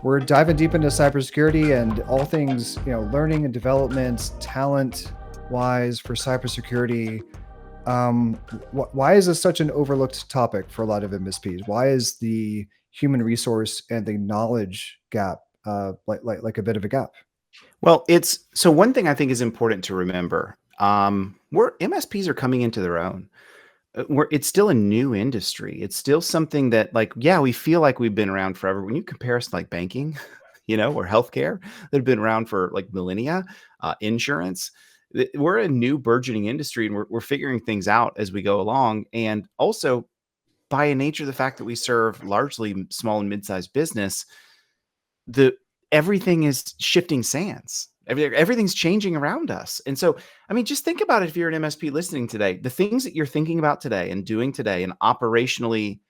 We're diving deep into cybersecurity and all things, learning and development, talent wise for cybersecurity. Um, why is this such an overlooked topic for a lot of MSPs? Why is the human resource and the knowledge gap like a bit of a gap? Well, it's so one thing I think is important to remember. We're MSPs are coming into their own. It's still a new industry. It's still something that, like, yeah, we feel like we've been around forever. When you compare us to like banking, or healthcare that have been around for like millennia, insurance, we're a new burgeoning industry, and we're figuring things out as we go along. And also, by a nature of the fact that we serve largely small and mid-sized business, the everything is shifting sands. Everything's changing around us. And so, I mean, just think about it. If you're an MSP listening today, the things that you're thinking about today and doing today and operationally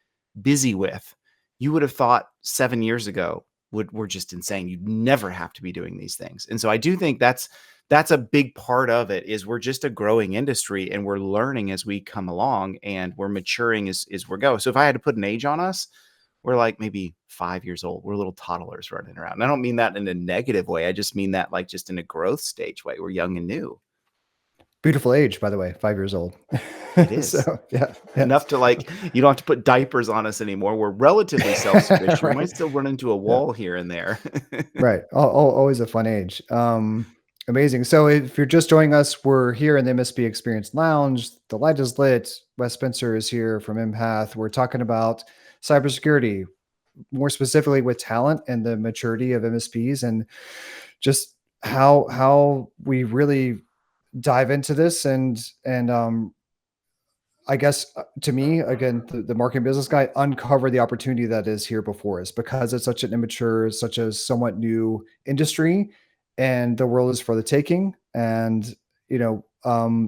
busy with, you would have thought 7 years ago were just insane. You'd never have to be doing these things. And so I do think that's a big part of it. Is we're just a growing industry, and we're learning as we come along, and we're maturing as we go. So if I had to put an age on us, we're like maybe 5 years old. We're little toddlers running around. And I don't mean that in a negative way. I just mean that like just in a growth stage way. We're young and new. Beautiful age, by the way, 5 years old. It is So yeah, yeah, enough to, like, you don't have to put diapers on us anymore. We're relatively self-sufficient. We might right. still run into a Yeah. wall here and there. Right. Always a fun age. Amazing. So if you're just joining us, we're here in the MSP Experience Lounge. The light is lit. Wes Spencer is here from Empath. We're talking about cybersecurity, more specifically with talent and the maturity of MSPs, and just how we really dive into this and I guess to me, again, the marketing business guy, uncover the opportunity that is here before us because it's such an immature, such a somewhat new industry, and the world is for the taking. And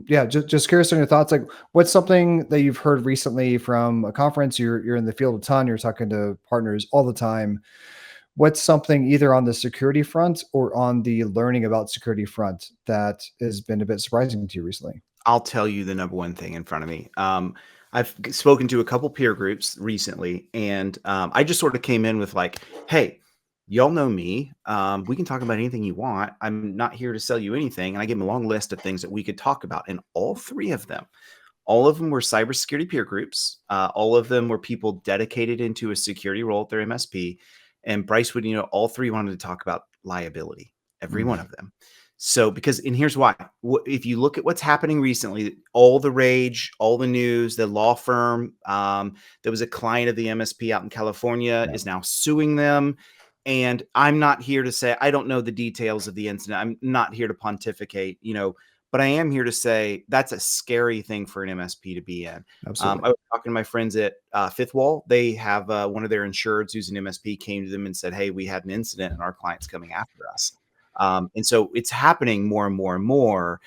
yeah, just curious on your thoughts. Like, what's something that you've heard recently from a conference? You're in the field a ton. You're talking to partners all the time. What's something either on the security front or on the learning about security front that has been a bit surprising to you recently? I'll tell you the number one thing in front of me. Spoken to a couple peer groups recently, and I just sort of came in with like, "Hey, y'all know me. We can talk about anything you want. I'm not here to sell you anything." And I gave them a long list of things that we could talk about, and all of them were cybersecurity peer groups. All of them were people dedicated into a security role at their MSP. And Bryce would, all three wanted to talk about liability, every Mm, one of them. So, and here's why. If you look at what's happening recently, all the rage, all the news, the law firm, there was a client of the MSP out in California yeah. is now suing them. And I'm not here to say, I don't know the details of the incident. I'm not here to pontificate, but I am here to say that's a scary thing for an MSP to be in. Absolutely. I was talking to my friends at Fifth Wall. They have one of their insureds who's an MSP came to them and said, "Hey, we had an incident and our client's coming after us." And so it's happening more and more and more.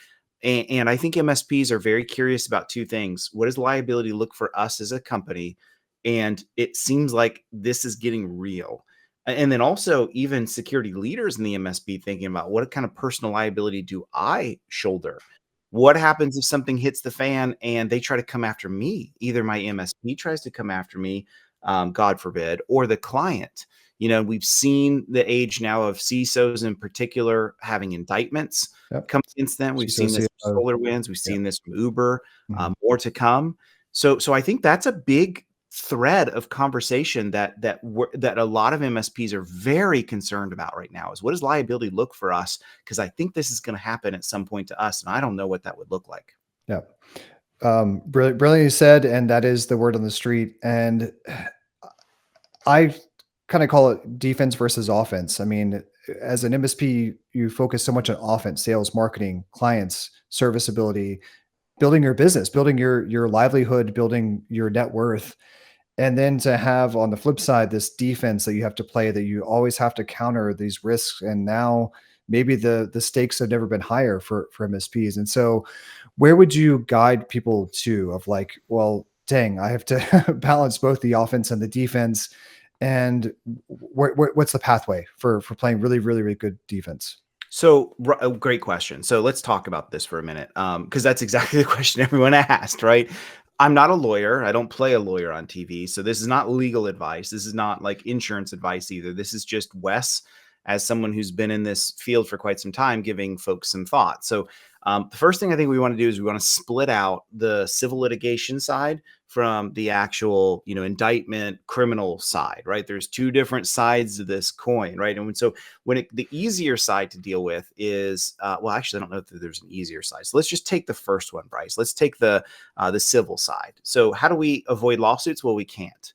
And I think MSPs are very curious about two things. What does liability look for us as a company? And it seems like this is getting real. And then also even security leaders in the MSP thinking about what kind of personal liability do I shoulder? What happens if something hits the fan and they try to come after me? Either my MSP tries to come after me, God forbid, or the client. We've seen the age now of CISOs in particular having indictments Yep. come against them. We've CISO, seen this from CFO. SolarWinds. We've Yeah. seen this from Uber. Mhm. More to come. So I think that's a big thread of conversation that a lot of MSPs are very concerned about right now. Is what does liability look for us? Because I think this is going to happen at some point to us, and I don't know what that would look like. Yeah. Brilliantly said, and that is the word on the street. And I kind of call it defense versus offense. I mean, as an MSP, you focus so much on offense, sales, marketing, clients, serviceability, building your business, building your livelihood, building your net worth. And then to have on the flip side this defense that you have to play, that you always have to counter these risks. And now maybe the stakes have never been higher for MSPs. And so where would you guide people to of like, well, dang, I have to balance both the offense and the defense. And what's the pathway for playing really, really, really good defense? So, a great question. So let's talk about this for a minute, because that's exactly the question everyone asked, right? I'm not a lawyer. I don't play a lawyer on TV. So this is not legal advice. This is not like insurance advice either. This is just Wes, as someone who's been in this field for quite some time, giving folks some thought. So the first thing I think we want to do is we want to split out the civil litigation side from the actual, indictment criminal side, right? There's two different sides of this coin, right? And so the easier side to deal with is, well, actually, I don't know if there's an easier side. So let's just take the first one, Bryce. Let's take the civil side. So how do we avoid lawsuits? Well, we can't.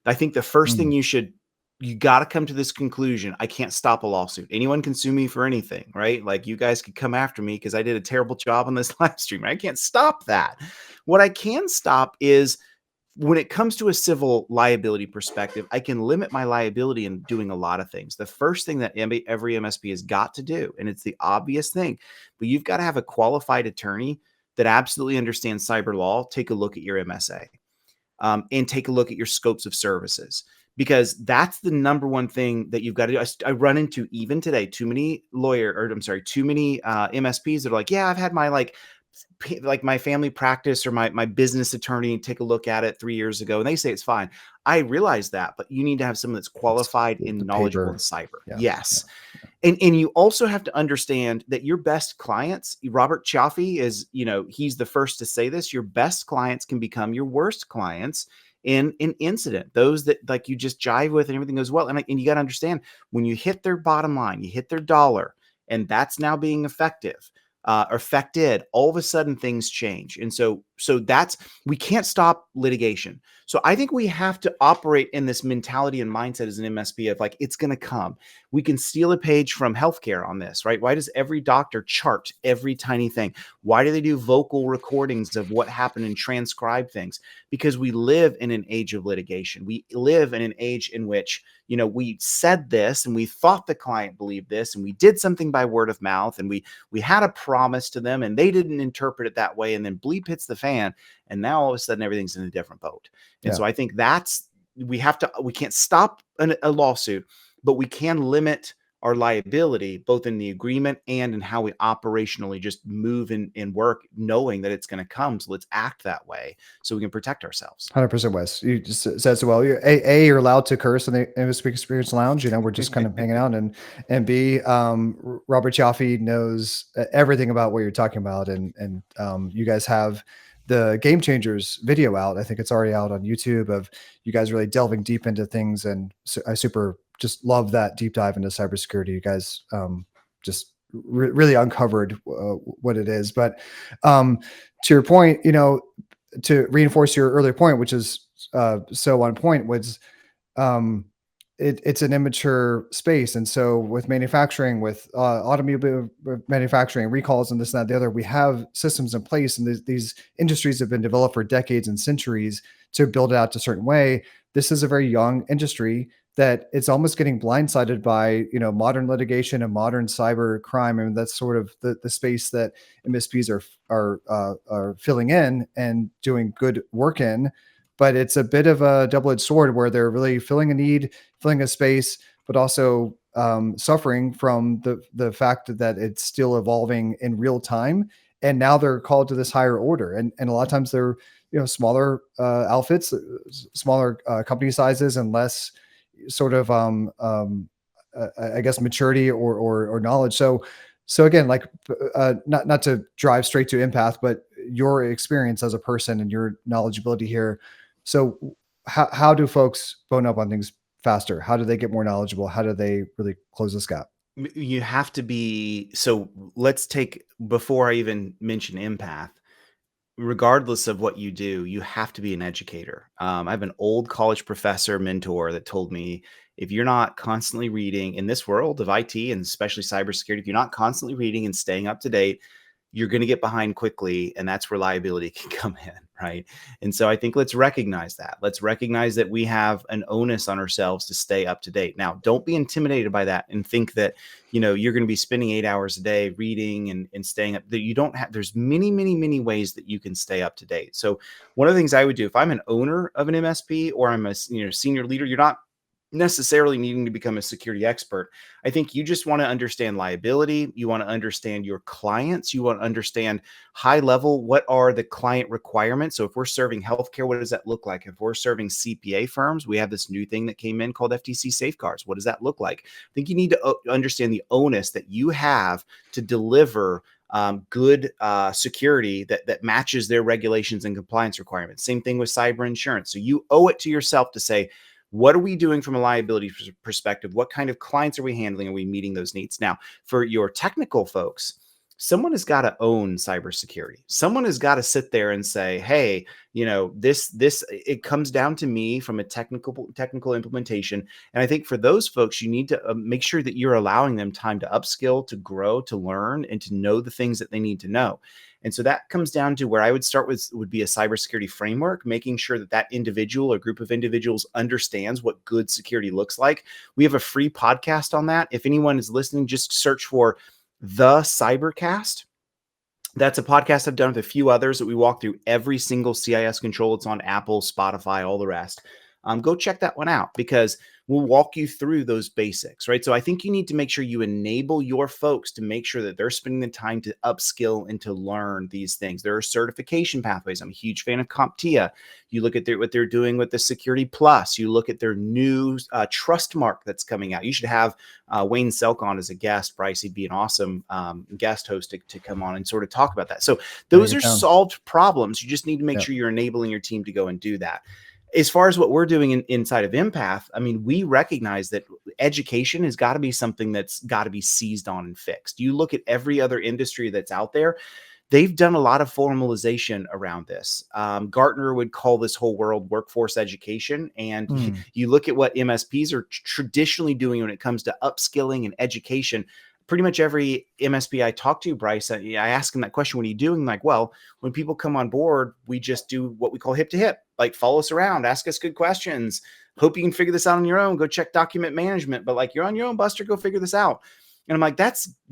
I think the first thing you got to come to this conclusion. I can't stop a lawsuit. Anyone can sue me for anything, right? Like you guys could come after me because I did a terrible job on this live stream. I can't stop that. What I can stop is when it comes to a civil liability perspective, I can limit my liability in doing a lot of things. The first thing that every MSP has got to do, and it's the obvious thing, but you've got to have a qualified attorney that absolutely understands cyber law. Take a look at your MSA, and take a look at your scopes of services, because that's the number one thing that you've got to do. I run into even today too many MSPs that are like, yeah, I've had my my family practice or my business attorney take a look at it 3 years ago, and they say it's fine. I realize that, but you need to have someone that's qualified and the knowledgeable in paper. cyber. Yeah. Yes. Yeah. And you also have to understand that your best clients, Robert Chaffee is, he's the first to say this, your best clients can become your worst clients in an incident. Those that like you just jive with and everything goes well. And you got to understand, when you hit their bottom line, you hit their dollar, and that's now being effective, affected, all of a sudden things change. And so we can't stop litigation. So I think we have to operate in this mentality and mindset as an MSP of like, it's going to come. We can steal a page from healthcare on this, right? Why does every doctor chart every tiny thing? Why do they do vocal recordings of what happened and transcribe things? Because we live in an age of litigation. We live in an age in which, we said this and we thought the client believed this, and we did something by word of mouth, and we had a promise to them and they didn't interpret it that way, and then bleep hits the fan, and now all of a sudden everything's in a different boat. And so I think we can't stop a lawsuit, but we can limit our liability both in the agreement and in how we operationally just move in work, knowing that it's going to come. So let's act that way so we can protect ourselves. 100% Wes. You just said so well. You're allowed to curse in the MSP Experience Lounge. We're just kind of hanging out, and B, Robert Chaffee knows everything about what you're talking about, and you guys have the Game Changers video out. I think it's already out on YouTube of you guys really delving deep into things, and so I super just love that deep dive into cybersecurity. You guys just really uncovered what it is. But to your point, to reinforce your earlier point, which is so on point, was it's an immature space. And so with manufacturing, with automobile manufacturing, recalls, and this and that, the other, we have systems in place, and these industries have been developed for decades and centuries to build it out a certain way. This is a very young industry that it's almost getting blindsided by modern litigation and modern cyber crime. I mean, that's sort of the space that MSPs are filling in and doing good work in. But it's a bit of a double-edged sword where they're really filling a need, filling a space, but also suffering from the fact that it's still evolving in real time. And now they're called to this higher order, and a lot of times they're smaller outfits, smaller company sizes, and less sort of I guess maturity or knowledge. So again, like not to drive straight to empath, but your experience as a person and your knowledgeability here. So how do folks bone up on things faster? How do they get more knowledgeable? How do they really close this gap? You have to be, so let's take, before I even mention empath, regardless of what you do, you have to be an educator. I have an old college professor mentor that told me, if you're not constantly reading in this world of IT and especially cybersecurity, if you're not constantly reading and staying up to date, you're going to get behind quickly, and that's where liability can come in, right? And so I think let's recognize that. Let's recognize that we have an onus on ourselves to stay up to date. Now, don't be intimidated by that and think that, you're going to be spending 8 hours a day reading and staying up. That you don't have. There's many, many, many ways that you can stay up to date. So one of the things I would do if I'm an owner of an MSP or I'm a senior leader, you're not necessarily needing to become a security expert. I think you just want to understand liability. You want to understand your clients. You want to understand high level, what are the client requirements? So if we're serving healthcare, what does that look like? If we're serving CPA firms, we have this new thing that came in called FTC safeguards. What does that look like? I think you need to understand the onus that you have to deliver good security that matches their regulations and compliance requirements. Same thing with cyber insurance. So you owe it to yourself to say, what are we doing from a liability perspective? What kind of clients are we handling? Are we meeting those needs? Now, for your technical folks, someone has got to own cybersecurity. Someone has got to sit there and say, hey, this it comes down to me from a technical implementation. And I think for those folks, you need to make sure that you're allowing them time to upskill, to grow, to learn, and to know the things that they need to know. And so that comes down to where I would start with would be a cybersecurity framework, making sure that that individual or group of individuals understands what good security looks like. We have a free podcast on that. If anyone is listening, just search for the Cybercast. That's a podcast I've done with a few others that we walk through every single CIS control. It's on Apple, Spotify, all the rest. Go check that one out because we'll walk you through those basics, right? So I think you need to make sure you enable your folks to make sure that they're spending the time to upskill and to learn these things. There are certification pathways. I'm a huge fan of CompTIA. You look at what they're doing with the Security Plus. You look at their new Trust Mark that's coming out. You should have Wayne Selk on as a guest. Bryce, he'd be an awesome guest host to come on and sort of talk about that. So those are solved problems. You just need to make sure you're enabling your team to go and do that. As far as what we're doing inside of Empath, I mean, we recognize that education has got to be something that's got to be seized on and fixed. You look at every other industry that's out there, they've done a lot of formalization around this. Gartner would call this whole world workforce education. And you look at what MSPs are traditionally doing when it comes to upskilling and education. Pretty much every MSP I talk to, Bryce, I ask them that question, what are you doing? Like, well, when people come on board, we just do what we call hip to hip, like follow us around, ask us good questions. Hope you can figure this out on your own. Go check document management, but like you're on your own, Buster, go figure this out. And I'm like,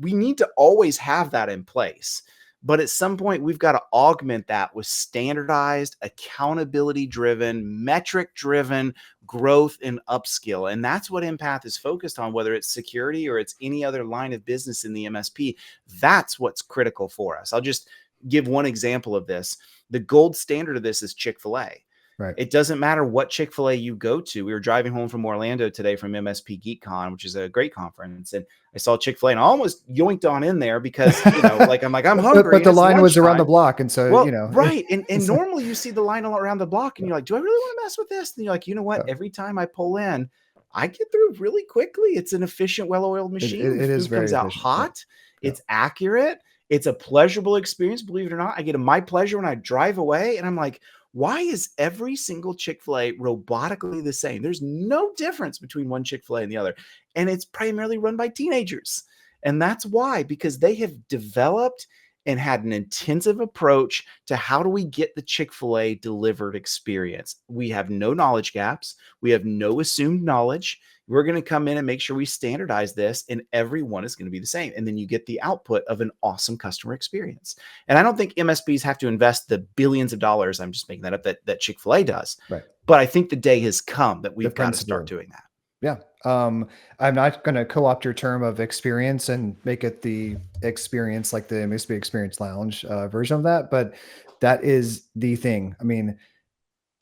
we need to always have that in place. But at some point, we've got to augment that with standardized, accountability-driven, metric-driven growth and upskill. And that's what Empath is focused on, whether it's security or it's any other line of business in the MSP. That's what's critical for us. I'll just give one example of this. The gold standard of this is Chick-fil-A. Right. It doesn't matter what Chick-fil-A you go to. We were driving home from Orlando today from MSP GeekCon, which is a great conference. And I saw Chick-fil-A and I almost yoinked on in there because, I'm hungry. But the line was around the block. And so, right. And normally you see the line around the block and you're like, do I really want to mess with this? And you're like, you know what? Every time I pull in, I get through really quickly. It's an efficient, well-oiled machine. It is Food comes out hot. Yeah. It's accurate. It's a pleasurable experience. Believe it or not, I get a my pleasure when I drive away. And I'm like, why is every single Chick-fil-A robotically the same? There's no difference between one Chick-fil-A and the other. And it's primarily run by teenagers. And that's why, because they have developed and had an intensive approach to how do we get the Chick-fil-A delivered experience. We have no knowledge gaps. We have no assumed knowledge. We're going to come in and make sure we standardize this, and everyone is going to be the same. And then you get the output of an awesome customer experience. And I don't think MSPs have to invest the billions of dollars, I'm just making that up, that Chick-fil-A does. Right. But I think the day has come that we've got to start doing that. Yeah. I'm not going to co-opt your term of experience and make it the experience like the MSP Experience Lounge version of that, but that is the thing. I mean,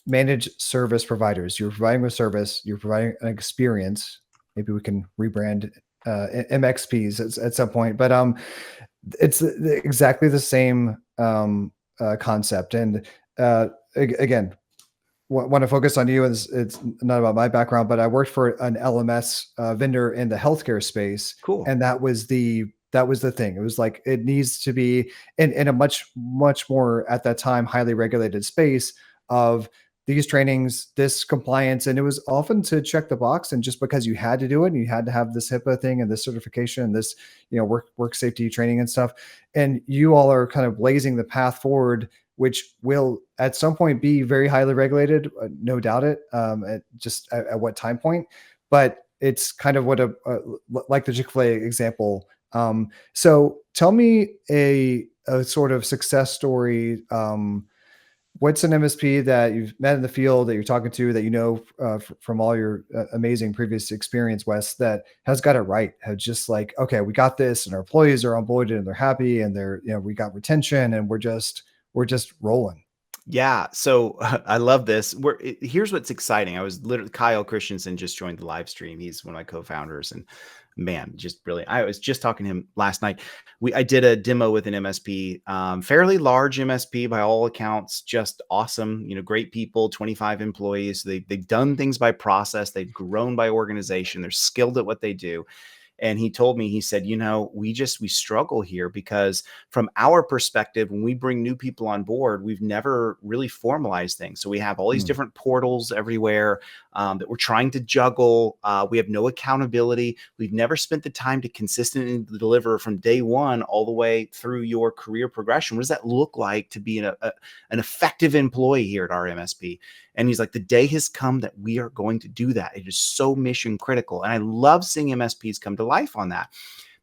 managed service providers, you're providing a service, you're providing an experience. Maybe we can rebrand MXPs at some point, but it's exactly the same concept. And again, want to focus on you is it's not about my background, but I worked for an LMS vendor in the healthcare space. Cool. And that was the thing. It was like, it needs to be in a much more at that time, highly regulated space of these trainings, this compliance. And it was often to check the box. And just because you had to do it and you had to have this HIPAA thing and this certification and this, work safety training and stuff. And you all are kind of blazing the path forward, which will at some point be very highly regulated, no doubt it, at what time point, but it's kind of what like the Chick-fil-A example. So tell me a sort of success story What's an MSP that you've met in the field that you're talking to that you know from all your amazing previous experience, Wes, that has got it right? Have just like, okay, we got this, and our employees are on board and they're happy, and they're we got retention, and we're just rolling. Yeah. So I love this. Here's what's exciting. I was literally Kyle Christensen just joined the live stream. He's one of my co-founders, and man, just brilliant. I was just talking to him last night. I did a demo with an MSP, fairly large MSP by all accounts, just awesome. Great people, 25 employees. They've done things by process. They've grown by organization. They're skilled at what they do. And he told me, he said, we struggle here because from our perspective, when we bring new people on board, we've never really formalized things. So we have all these Hmm. different portals everywhere that we're trying to juggle. We have no accountability. We've never spent the time to consistently deliver from day one all the way through your career progression. What does that look like to be an effective employee here at our MSP? And he's like, the day has come that we are going to do that. It is so mission critical. And I love seeing MSPs come to life on that.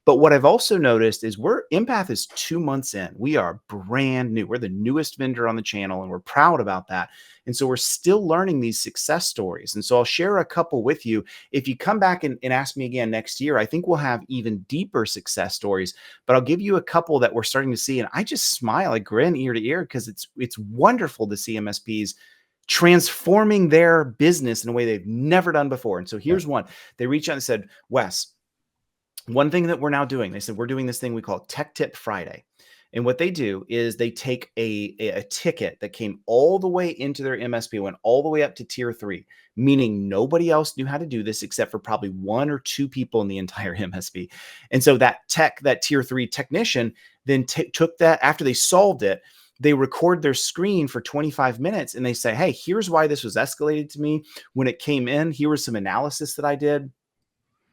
But what I've also noticed is Empath is 2 months in. We are brand new. We're the newest vendor on the channel, and we're proud about that. And so we're still learning these success stories. And so I'll share a couple with you. If you come back and ask me again next year, I think we'll have even deeper success stories. But I'll give you a couple that we're starting to see. And I just smile, I grin ear to ear because it's wonderful to see MSPs transforming their business in a way they've never done before. And so Yeah. here's one. They reached out and said, Wes, one thing that we're now doing, they said, we're doing this thing we call Tech Tip Friday. And what they do is they take a ticket that came all the way into their MSP, went all the way up to tier 3, meaning nobody else knew how to do this except for probably 1 or 2 people in the entire MSP. And so that tier 3 technician then took that after they solved it. They record their screen for 25 minutes and they say, hey, here's why this was escalated to me when it came in. Here was some analysis that I did.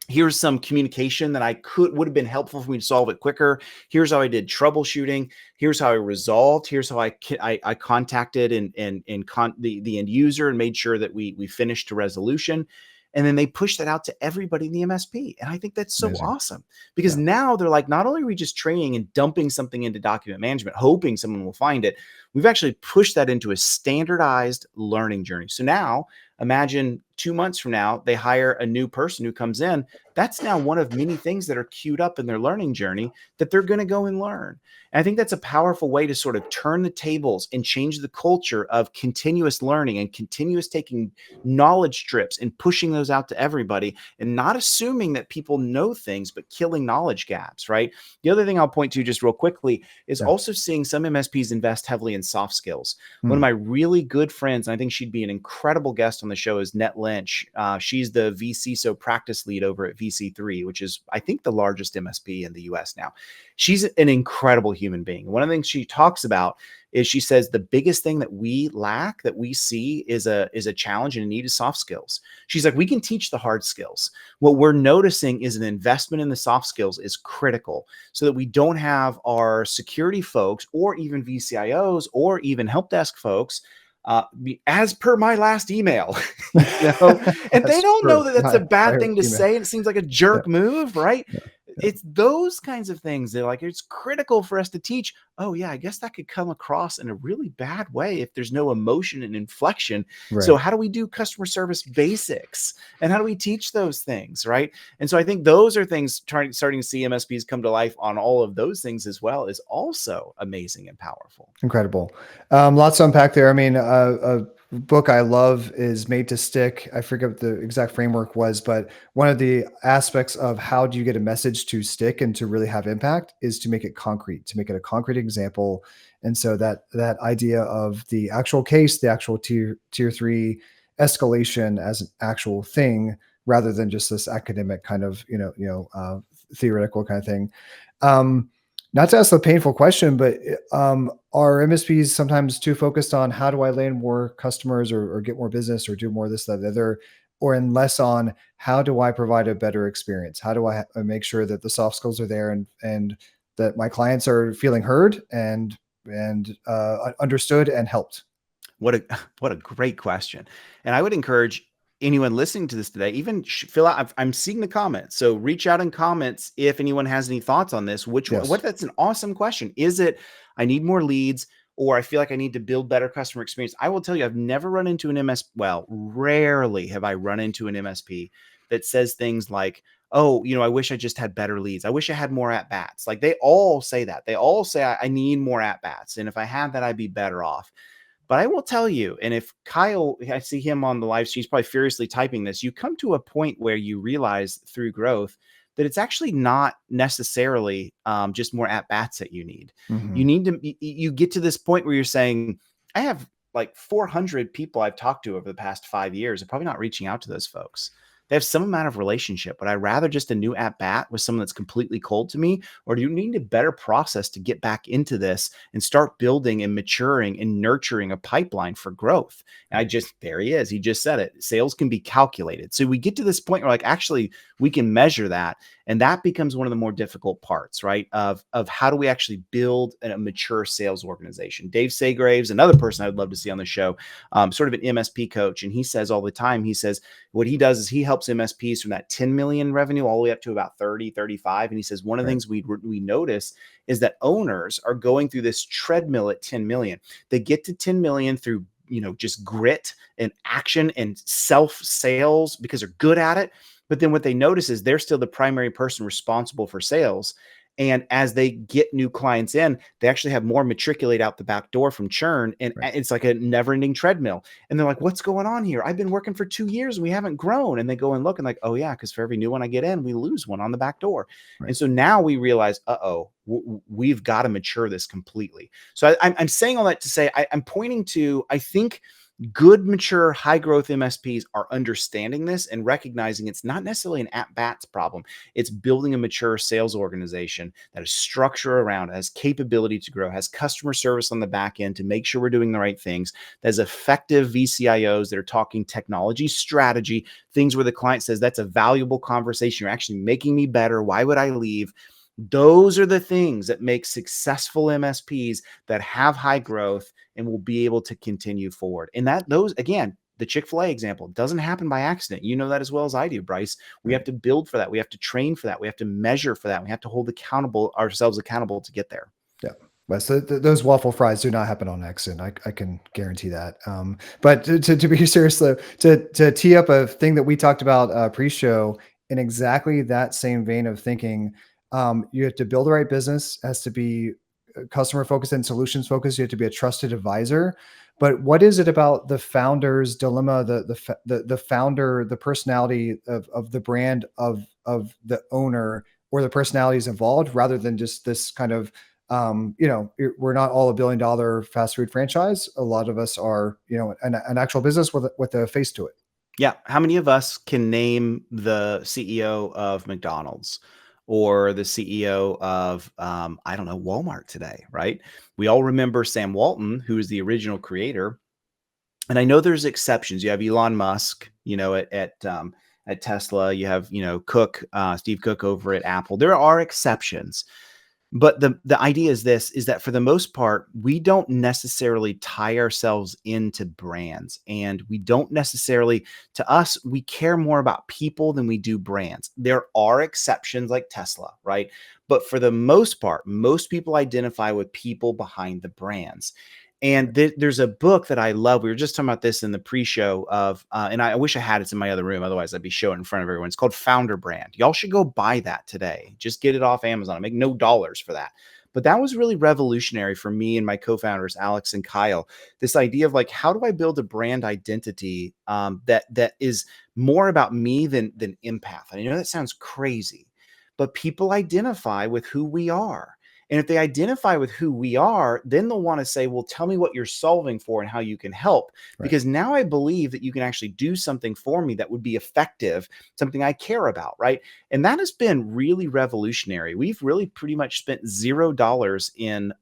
Here's some communication that would have been helpful for me to solve it quicker. Here's how I did troubleshooting. Here's how I resolved. Here's how I contacted the end user and made sure that we finished to resolution. And then they push that out to everybody in the MSP. And I think that's so Amazing. awesome because Yeah. now they're like, not only are we just training and dumping something into document management, hoping someone will find it, we've actually pushed that into a standardized learning journey. So now imagine 2 months from now, they hire a new person who comes in. That's now one of many things that are queued up in their learning journey that they're going to go and learn. And I think that's a powerful way to sort of turn the tables and change the culture of continuous learning and continuous taking knowledge strips and pushing those out to everybody and not assuming that people know things, but killing knowledge gaps, right? The other thing I'll point to just real quickly is Yeah. also seeing some MSPs invest heavily in soft skills. One of Hmm. my really good friends, and I think she'd be an incredible guest on the show, is Net Lynch. She's the vCISO practice lead over at VC3, which is, I think, the largest MSP in the US now. She's an incredible human being. One of the things she talks about is she says the biggest thing that we lack, that we see is a challenge and a need is soft skills. She's like, we can teach the hard skills. What we're noticing is an investment in the soft skills is critical so that we don't have our security folks or even VCIOs or even help desk folks as per my last email, and they That's don't know true. that that's a My bad thing to email. say. And it seems like a Yeah. jerk move, right? Yeah. It's those kinds of things that like it's critical for us to teach. Oh yeah, I guess that could come across in a really bad way if there's no emotion and inflection. So Right. how do we do customer service basics and how do we teach those things, right? And so I think those are things starting to see MSPs come to life on all of those things as well is also amazing and powerful. Incredible. Lots to unpack there. I mean, a book I love is Made to Stick. I forget what the exact framework was, but one of the aspects of how do you get a message to stick and to really have impact is to make it concrete, to make it a concrete example. And so that idea of the actual case, the actual tier 3 escalation as an actual thing, rather than just this academic kind of theoretical kind of thing. Um, Not to ask the painful question, but are MSPs sometimes too focused on how do I land more customers or get more business or do more of this, that, the other, or and less on how do I provide a better experience? How do I make sure that the soft skills are there and that my clients are feeling heard and understood and helped? What a what a great question. And I would encourage anyone listening to this today, even fill out. I'm seeing the comments, so reach out in comments if anyone has any thoughts on this. Which one? Yes. What? That's an awesome question. Is it? I need more leads. or I feel like I need to build better customer experience. I will tell you, I've never run into an well, rarely have I run into an MSP that says things like, oh, I wish I just had better leads. I wish I had more at bats. Like they all say that. They all say, I need more at bats. And if I had that, I'd be better off. But I will tell you, and if Kyle, I see him on the live stream, he's probably furiously typing this. You come to a point where you realize through growth that it's actually not necessarily just more at bats that you need. Mhm. You need to, you get to this point where you're saying, I have like 400 people I've talked to over the past 5 years. I'm probably not reaching out to those folks. They have some amount of relationship, but I rather just a new at bat with someone that's completely cold to me, or do you need a better process to get back into this and start building and maturing and nurturing a pipeline for growth? And there he is. He just said it. Sales can be calculated. So we get to this point where like, actually, we can measure that. And that becomes one of the more difficult parts, right? Of how do we actually build a mature sales organization? Dave Saygraves, another person I'd love to see on the show, sort of an MSP coach. And he says all the time, he says, what he does is he helps MSPs from that 10 million revenue all the way up to about 30, 35. And he says, one of the things we notice is that owners are going through this treadmill at 10 million. They get to 10 million through, just grit and action and self sales because they're good at it. But then what they notice is they're still the primary person responsible for sales. And as they get new clients in, they actually have more matriculate out the back door from churn. And it's like a never ending treadmill. And they're like, what's going on here? I've been working for 2 years and we haven't grown. And they go and look and like, oh yeah, because for every new one I get in, we lose one on the back door. And so now we realize, we've got to mature this completely. So I'm saying all that to say, I'm pointing to, I think, good, mature, high growth MSPs are understanding this and recognizing it's not necessarily an at-bats problem. It's building a mature sales organization that has structure around it, has capability to grow, has customer service on the back end to make sure we're doing the right things, that has effective VCIOs that are talking technology strategy, things where the client says, that's a valuable conversation. You're actually making me better. Why would I leave? Those are the things that make successful MSPs that have high growth and will be able to continue forward. And those, again, the Chick-fil-A example doesn't happen by accident. You know that as well as I do, Bryce. We have to build for that. We have to train for that. We have to measure for that. We have to hold ourselves accountable to get there. Yeah. But so those waffle fries do not happen on Xn. I can guarantee that. But to be serious though, to tee up a thing that we talked about pre-show in exactly that same vein of thinking, you have to build the right business, has to be customer focused and solutions focused. You have to be a trusted advisor. But what is it about the founder's dilemma, the founder, the personality of the brand of the owner or the personalities involved, rather than just this kind of we're not all $1 billion fast food franchise. A lot of us are, an actual business with a face to it. Yeah. How many of us can name the CEO of McDonald's or the CEO of, I don't know, Walmart today, right? We all remember Sam Walton, who is the original creator. And I know there's exceptions. You have Elon Musk, at Tesla. You have, Steve Cook over at Apple. There are exceptions. But the idea is that for the most part, we don't necessarily tie ourselves into brands, and we don't necessarily, to us, we care more about people than we do brands. There are exceptions like Tesla, right? But for the most part, most people identify with people behind the brands. And there's a book that I love. We were just talking about this in the pre-show and I wish I had it in my other room. Otherwise, I'd be showing it in front of everyone. It's called Founder Brand. Y'all should go buy that today. Just get it off Amazon. I make no dollars for that. But that was really revolutionary for me and my co-founders, Alex and Kyle. This idea of like, how do I build a brand identity that is more about me than empath? And I know that sounds crazy, but people identify with who we are. And if they identify with who we are, then they'll want to say, well, tell me what you're solving for and how you can help. Right. Because now I believe that you can actually do something for me that would be effective, something I care about, right? And that has been really revolutionary. We've really pretty much spent $0 in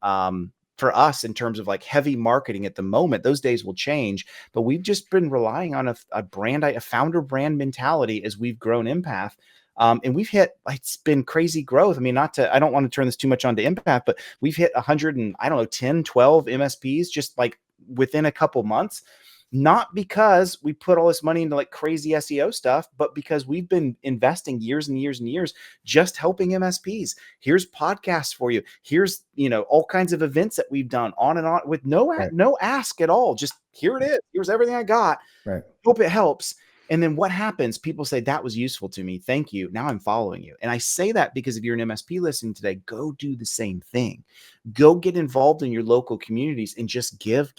for us in terms of like heavy marketing at the moment. Those days will change, but we've just been relying on a founder brand mentality as we've grown Empath. And we've hit, it's been crazy growth. I mean, I don't want to turn this too much onto Empath, but we've hit 100 and 10, 12 MSPs just like within a couple months. not because we put all this money into like crazy SEO stuff, but because we've been investing years and years and years just helping MSPs. Here's podcasts for you. Here's, all kinds of events that we've done on and on with Right. no ask at all. Just here it is. Here's everything I got. Right. Hope it helps. And then what happens? People say, that was useful to me. Thank you. Now I'm following you. And I say that because if you're an MSP listening today, go do the same thing. Go get involved in your local communities and just give,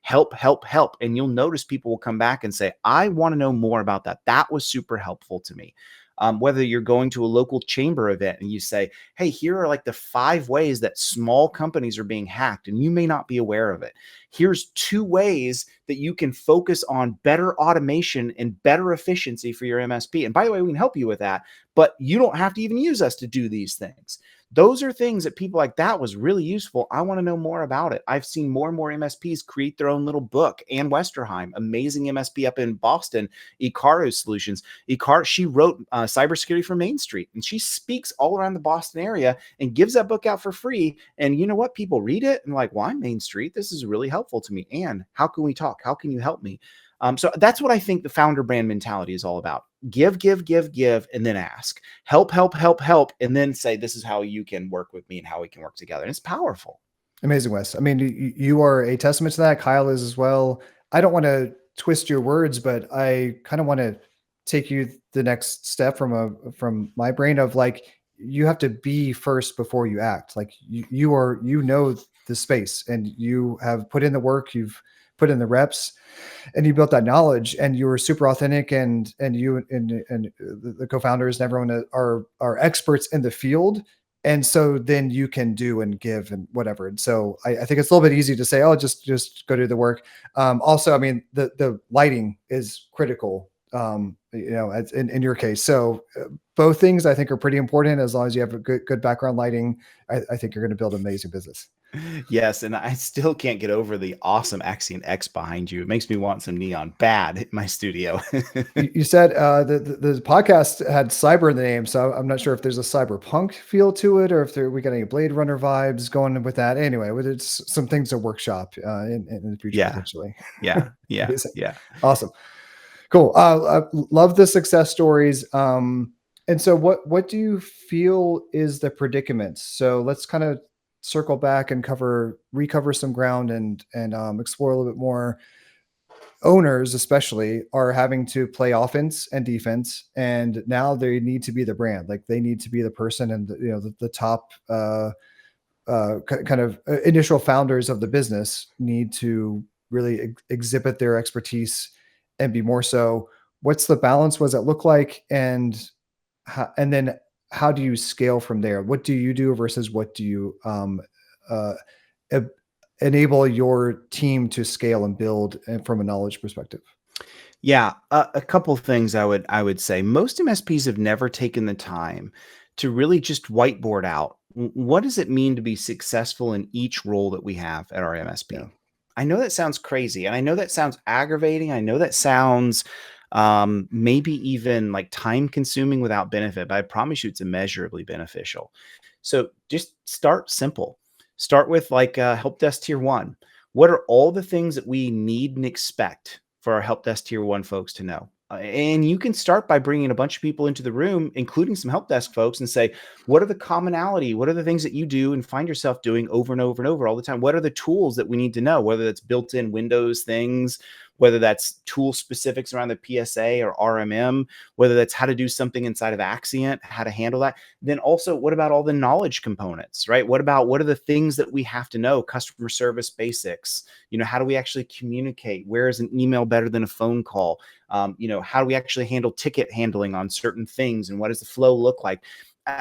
help, help, help. And you'll notice people will come back and say, I want to know more about that. That was super helpful to me. Whether you're going to a local chamber event and you say, hey, here are like the 5 ways that small companies are being hacked and you may not be aware of it. Here's 2 ways that you can focus on better automation and better efficiency for your MSP. And by the way, we can help you with that, but you don't have to even use us to do these things. Those are things that people like, that was really useful. I want to know more about it. I've seen more and more MSPs create their own little book. Ann Westerheim, amazing MSP up in Boston, Icaro Solutions. She wrote Cybersecurity for Main Street, and she speaks all around the Boston area and gives that book out for free. And you know what? People read it and like, well, I'm Main Street. This is really helpful to me. And how can we talk? How can you help me? So that's what I think the founder brand mentality is all about. Give, and then ask. Help, help, help, help, and then say, this is how you can work with me and how we can work together. And it's powerful. Amazing, Wes. I mean, you are a testament to that. Kyle is as well. I don't want to twist your words, but I kind of want to take you the next step from my brain of like, you have to be first before you act. Like you are, the space and you have put in the work, you've put in the reps, and you built that knowledge, and you were super authentic, and you and the co-founders and everyone are experts in the field. And so then you can do and give and whatever. And so I think it's a little bit easy to say, oh, just go do the work. Also, I mean, the lighting is critical, in your case. So both things I think are pretty important. As long as you have a good background lighting, I think you're going to build an amazing business. Yes, and I still can't get over the awesome Axcient X behind you. It makes me want some neon bad in my studio. You said the podcast had cyber in the name, so I'm not sure if there's a cyberpunk feel to it, or if we got any Blade Runner vibes going with that. Anyway, it's some things to workshop in the future Yeah, potentially. yeah, yeah, Amazing. yeah. Awesome, cool. I love the success stories. And so what do you feel is the predicament? So let's kind of circle back and recover some ground and explore a little bit more. Owners especially are having to play offense and defense, and now they need to be the brand. Like they need to be the person, and the top kind of initial founders of the business need to really exhibit their expertise and be more so. What's the balance? What does that look like? And then how do you scale from there? What do you do versus what do you uh, enable your team to scale and build from a knowledge perspective? Yeah, a couple of things I would say. Most MSPs have never taken the time to really just whiteboard out what does it mean to be successful in each role that we have at our Yeah. MSP. I know that sounds crazy, and I know that sounds aggravating. I know that sounds maybe even like time consuming without benefit, but I promise you it's immeasurably beneficial. So just start simple. Start with like help desk tier 1. What are all the things that we need and expect for our help desk tier 1 folks to know? And you can start by bringing a bunch of people into the room, including some help desk folks, and say, what are the commonality? What are the things that you do and find yourself doing over and over and over all the time? What are the tools that we need to know, whether that's built-in Windows things, whether that's tool specifics around the PSA or RMM, whether that's how to do something inside of Axcient, how to handle that. Then also, what about all the knowledge components, right? What are the things that we have to know? Customer service basics, how do we actually communicate? Where is an email better than a phone call? How do we actually handle ticket handling on certain things? And what does the flow look like?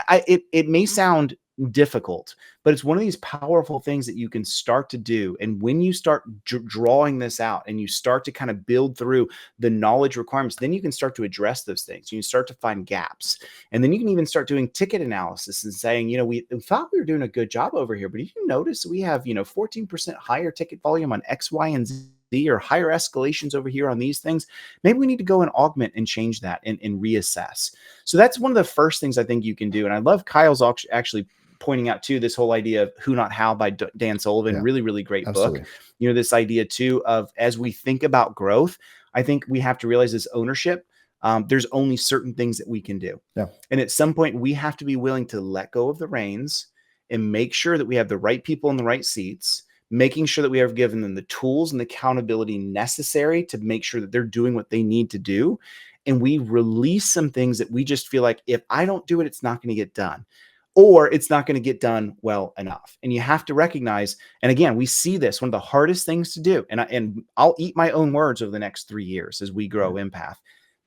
It may sound difficult, but it's one of these powerful things that you can start to do. And when you start drawing this out and you start to kind of build through the knowledge requirements, then you can start to address those things. You can start to find gaps. And then you can even start doing ticket analysis and saying, we thought we were doing a good job over here, but did you notice we have, 14% higher ticket volume on X, Y, and Z? Or higher escalations over here on these things? Maybe we need to go and augment and change that and reassess. So that's one of the first things I think you can do. And I love Kyle's actually pointing out too, this whole idea of Who Not How by Dan Sullivan, Yeah, really, really great book. absolutely. This idea too of, as we think about growth, I think we have to realize this ownership. There's only certain things that we can do. Yeah. And at some point, we have to be willing to let go of the reins and make sure that we have the right people in the right seats, making sure that we have given them the tools and the accountability necessary to make sure that they're doing what they need to do. And we release some things that we just feel like, if I don't do it, it's not going to get done, or it's not going to get done well enough. And you have to recognize, and again, we see this, one of the hardest things to do. And I'll eat my own words over the next 3 years as we grow Right. Empath.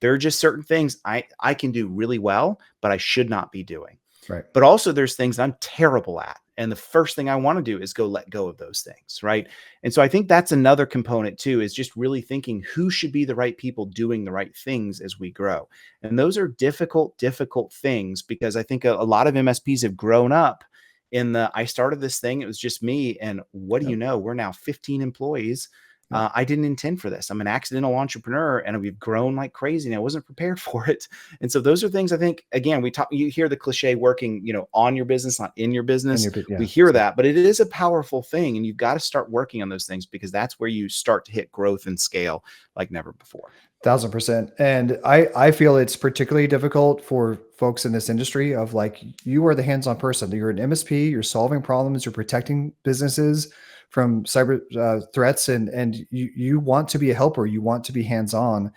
There are just certain things I can do really well, but I should not be doing. Right. But also there's things I'm terrible at. And the first thing I want to do is go let go of those things. Right. And so I think that's another component too, is just really thinking who should be the right people doing the right things as we grow. And those are difficult, difficult things, because I think a lot of MSPs have grown up I started this thing, it was just me. And what do you Yep. know? We're now 15 employees. Yep. I didn't intend for this. I'm an accidental entrepreneur, and we've grown like crazy, and I wasn't prepared for it. And so those are things, I think, again, you hear the cliche working, on your business, not in your And business. We yeah. hear So that, but it is a powerful thing. And you've got to start working on those things, because that's where you start to hit growth and scale like never before. 1000%. And I feel it's particularly difficult for folks in this industry of like, you are the hands-on person. You're an MSP, you're solving problems, you're protecting businesses from cyber threats, and you want to be a helper, you want to be hands-on,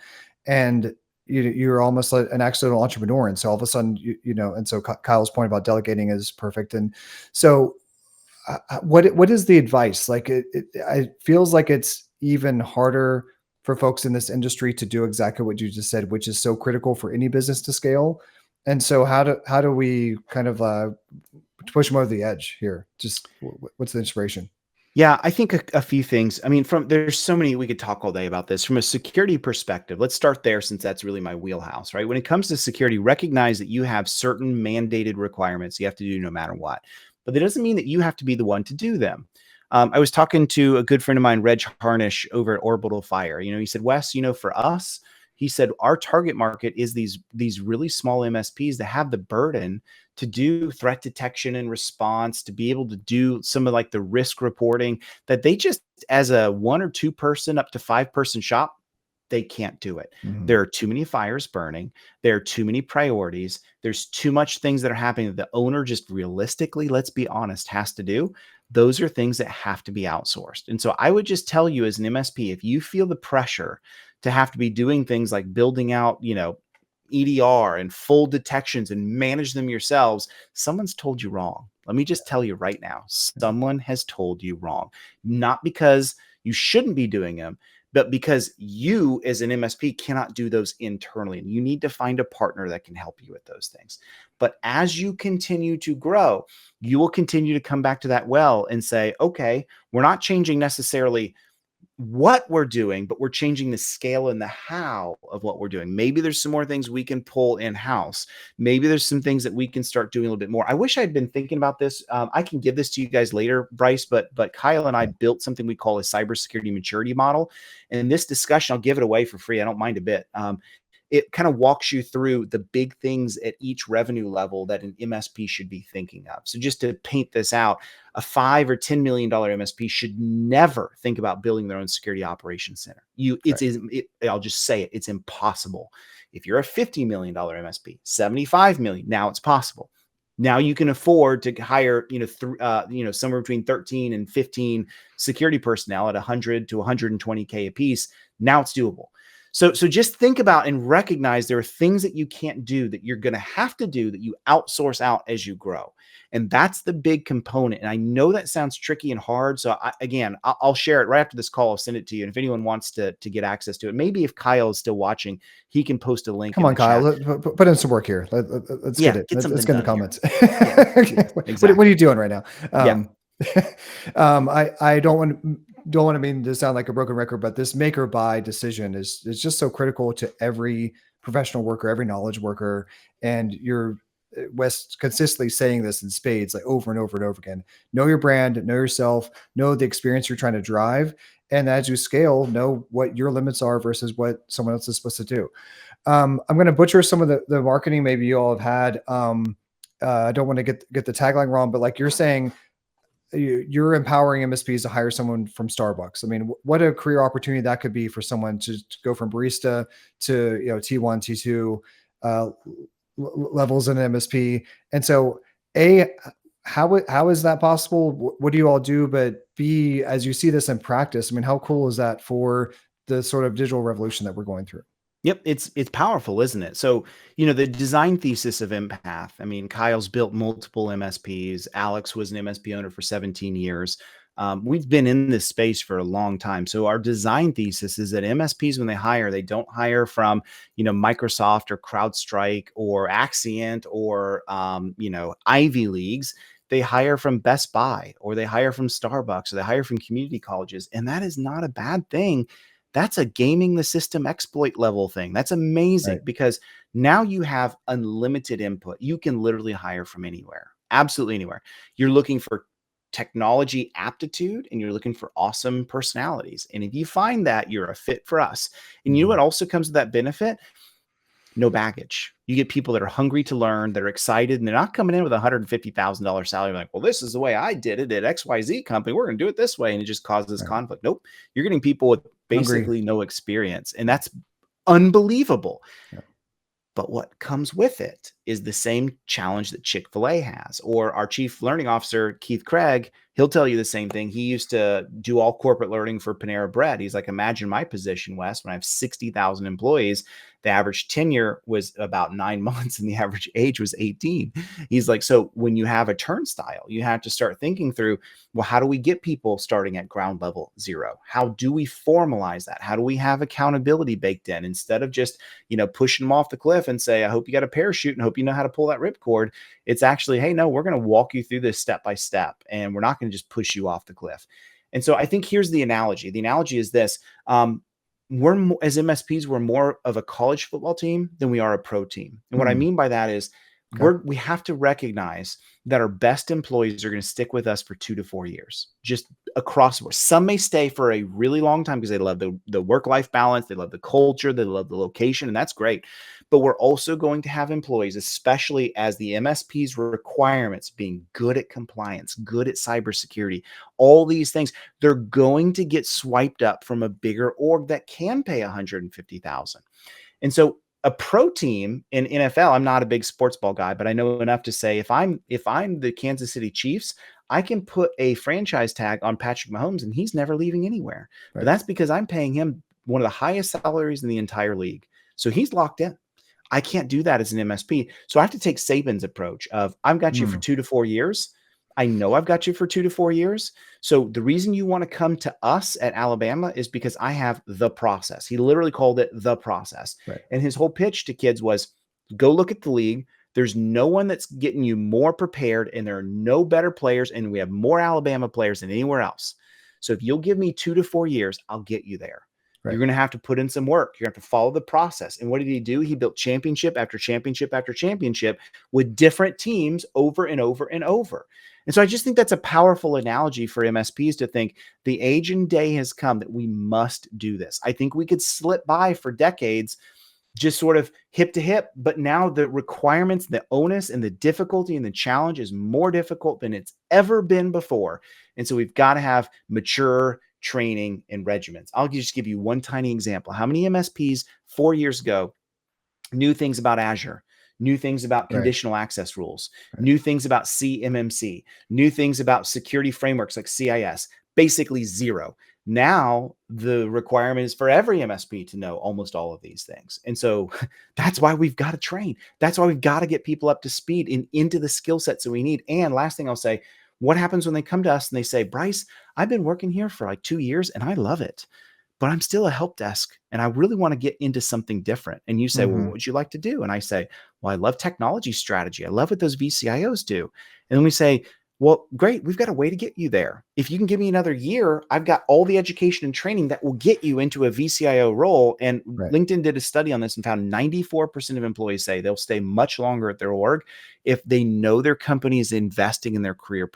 and you're almost like an accidental entrepreneur. And so all of a sudden, and so Kyle's point about delegating is perfect. And so what is the advice? Like it feels like it's even harder for folks in this industry to do exactly what you just said, which is so critical for any business to scale. And so how do we kind of push them over the edge here? Just what's the inspiration? Yeah, I think a few things. I mean, there's so many, we could talk all day about this. From a security perspective, let's start there, since that's really my wheelhouse, right? When it comes to security, recognize that you have certain mandated requirements you have to do no matter what. But that doesn't mean that you have to be the one to do them. I was talking to a good friend of mine, Reg Harnish, over at Orbital Fire. He said, Wes, for us, he said, our target market is these really small MSPs that have the burden to do threat detection and response, to be able to do some of like the risk reporting, that they just, as a 1 or 2 person up to 5-person shop, they can't do it. Mhm. There are too many fires burning. There are too many priorities. There's too much things that are happening that the owner just realistically, let's be honest, has to do. Those are things that have to be outsourced. And so I would just tell you, as an MSP, if you feel the pressure to have to be doing things like building out, EDR and full detections and manage them yourselves, someone's told you wrong. Let me just tell you right now, someone has told you wrong. Not because you shouldn't be doing them, but because you as an MSP cannot do those internally. And you need to find a partner that can help you with those things. But as you continue to grow, you will continue to come back to that well and say, okay, we're not changing necessarily what we're doing, but we're changing the scale and the how of what we're doing. Maybe there's some more things we can pull in-house. Maybe there's some things that we can start doing a little bit more. I wish I'd been thinking about this. I can give this to you guys later, Bryce, but Kyle and I built something we call a cybersecurity maturity model. And in this discussion, I'll give it away for free. I don't mind a bit. It kind of walks you through the big things at each revenue level that an MSP should be thinking of. So just to paint this out, a $5 or $10 million MSP should never think about building their own security operations center. I'll just say it, it's impossible. If you're a $50 million MSP, 75 million, now it's possible. Now you can afford to hire, somewhere between 13 and 15 security personnel at 100 to 120K a piece. Now it's doable. So just think about and recognize there are things that you can't do that you're going to have to do that you outsource out as you grow. And that's the big component. And I know that sounds tricky and hard. So I'll share it right after this call. I'll send it to you. And if anyone wants to get access to it, maybe if Kyle is still watching, he can post a link. Come in on, the Kyle. chat. Put in some work here. Let's Yeah, get it. get Let's something get in the done here. comments. Yeah, What exactly. are you doing right now? Yeah. I don't want to mean to sound like a broken record, but this make or buy decision is just so critical to every professional worker, every knowledge worker. And you're Wes consistently saying this in spades, like over and over and over again. Know your brand, know yourself, know the experience you're trying to drive. And as you scale, know what your limits are versus what someone else is supposed to do. I'm going to butcher some of the marketing maybe you all have had. I don't want to get the tagline wrong, but like you're saying, you're empowering MSPs to hire someone from Starbucks. I mean, what a career opportunity that could be for someone to go from barista to, T1, T2 uh, levels in an MSP. And so, A, how is that possible? What do you all do? But B, as you see this in practice, I mean, how cool is that for the sort of digital revolution that we're going through? Yep, it's powerful, isn't it? So, the design thesis of Empath. I mean, Kyle's built multiple MSPs. Alex was an MSP owner for 17 years. We've been in this space for a long time. So our design thesis is that MSPs, when they hire, they don't hire from, Microsoft or CrowdStrike or Axcient or, Ivy Leagues. They hire from Best Buy, or they hire from Starbucks, or they hire from community colleges. And that is not a bad thing. That's a gaming the system exploit level thing. That's amazing, Right. because now you have unlimited input. You can literally hire from anywhere, absolutely anywhere. You're looking for technology aptitude, and you're looking for awesome personalities. And if you find that, you're a fit for us. And you know what Mhm. also comes with that benefit? No baggage. You get people that are hungry to learn, that are excited, and they're not coming in with a $150,000 salary like, well, this is the way I did it at XYZ company. We're going to do it this way. And it just causes Right. conflict. Nope. You're getting people with Hungry. basically no experience. And that's unbelievable. Yeah. But what comes with it is the same challenge that Chick-fil-A has, or our chief learning officer, Keith Craig. He'll tell you the same thing. He used to do all corporate learning for Panera Bread. He's like, imagine my position, Wes, when I have 60,000 employees. The average tenure was about 9 months and the average age was 18. He's like, so when you have a turnstile, you have to start thinking through, well, how do we get people starting at ground level zero? How do we formalize that? How do we have accountability baked in, instead of just, pushing them off the cliff and say, I hope you got a parachute and hope you know how to pull that ripcord. It's actually, hey, no, we're going to walk you through this step by step, and we're not going to just push you off the cliff. And so I think here's the analogy. The analogy is this. As MSPs, we're more of a college football team than we are a pro team. And what I Hmm. mean by that is Okay. we have to recognize that our best employees are going to stick with us for 2 to 4 years, just across the board. Some may stay for a really long time because they love the work-life balance, they love the culture, they love the location, and that's great. But we're also going to have employees, especially as the MSP's requirements, being good at compliance, good at cybersecurity, all these things, they're going to get swiped up from a bigger org that can pay 150,000. And so a pro team in NFL, I'm not a big sports ball guy, but I know enough to say, if I'm the Kansas City Chiefs, I can put a franchise tag on Patrick Mahomes and he's never leaving anywhere. But Right. that's because I'm paying him one of the highest salaries in the entire league. So he's locked in. I can't do that as an MSP. So I have to take Saban's approach of, I've got you for Mm. 2 to 4 years. I know I've got you for 2 to 4 years. So the reason you want to come to us at Alabama is because I have the process. He literally called it the process. Right. And his whole pitch to kids was, go look at the league. There's no one that's getting you more prepared, and there are no better players, and we have more Alabama players than anywhere else. So if you'll give me 2 to 4 years, I'll get you there. You're Right. going to have to put in some work. You're going to have to follow the process. And what did he do? He built championship after championship after championship with different teams over and over and over. And so I just think that's a powerful analogy for MSPs to think the age and day has come that we must do this. I think we could slip by for decades just sort of hip to hip, but now the requirements, the onus, and the difficulty and the challenge is more difficult than it's ever been before. And so we've got to have mature training and regiments. I'll just give you one tiny example. How many MSPs 4 years ago knew things about Azure, knew things about Right. conditional access rules, Right. knew things about CMMC, knew things about security frameworks like CIS? Basically zero. Now the requirement is for every MSP to know almost all of these things. And so that's why we've got to train. That's why we've got to get people up to speed and into the skill sets that we need. And last thing I'll say, what happens when they come to us and they say, Bryce, I've been working here for like 2 years and I love it, but I'm still a help desk and I really want to get into something different. And you say, well, what Hmm. would you like to do? And I say, well, I love technology strategy. I love what those VCIOs do. And then we say, well, great. We've got a way to get you there. If you can give me another year, I've got all the education and training that will get you into a VCIO role. And Right. LinkedIn did a study on this and found 94% of employees say they'll stay much longer at their org if they know their company is investing in their career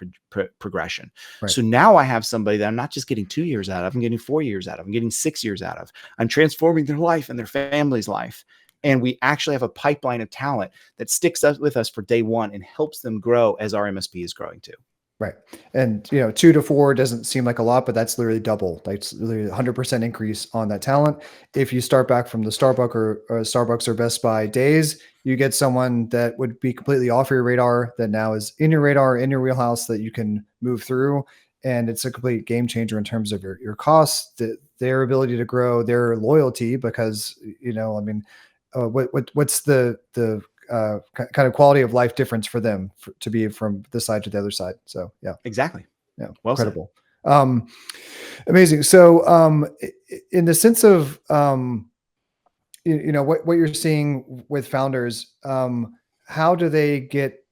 progression. Right. So now I have somebody that I'm not just getting 2 years out of, I'm getting 4 years out of, I'm getting 6 years out of. I'm transforming their life and their family's life. And we actually have a pipeline of talent that sticks with us for day one and helps them grow as our MSP is growing too. Right. And 2 to 4 doesn't seem like a lot, but that's literally double. Like it's literally 100% increase on that talent. If you start back from the Starbucks or Best Buy days, you get someone that would be completely off your radar that now is in your radar, in your wheelhouse that you can move through. And it's a complete game changer in terms of your costs, their ability to grow, their loyalty, because, I mean, what's the kind of quality of life difference for them to be from this side to the other side. So yeah, Exactly. yeah, Well said. incredible, amazing. So in the sense of what you're seeing with founders, how do they get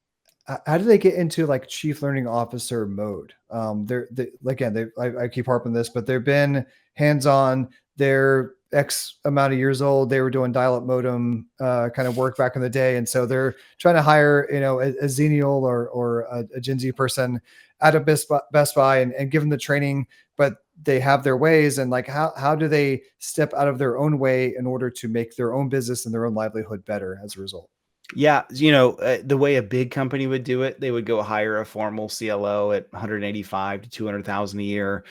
how do they get into like chief learning officer mode? Again, I keep harping this, but they've been hands on. They're X amount of years old. They were doing dial-up modem kind of work back in the day, and so they're trying to hire a Xenial or a Gen Z person at a Best Buy and give them the training, but they have their ways. And like how do they step out of their own way in order to make their own business and their own livelihood better as a result? Yeah, the way a big company would do it, they would go hire a formal CLO at 185 to 200,000 a year.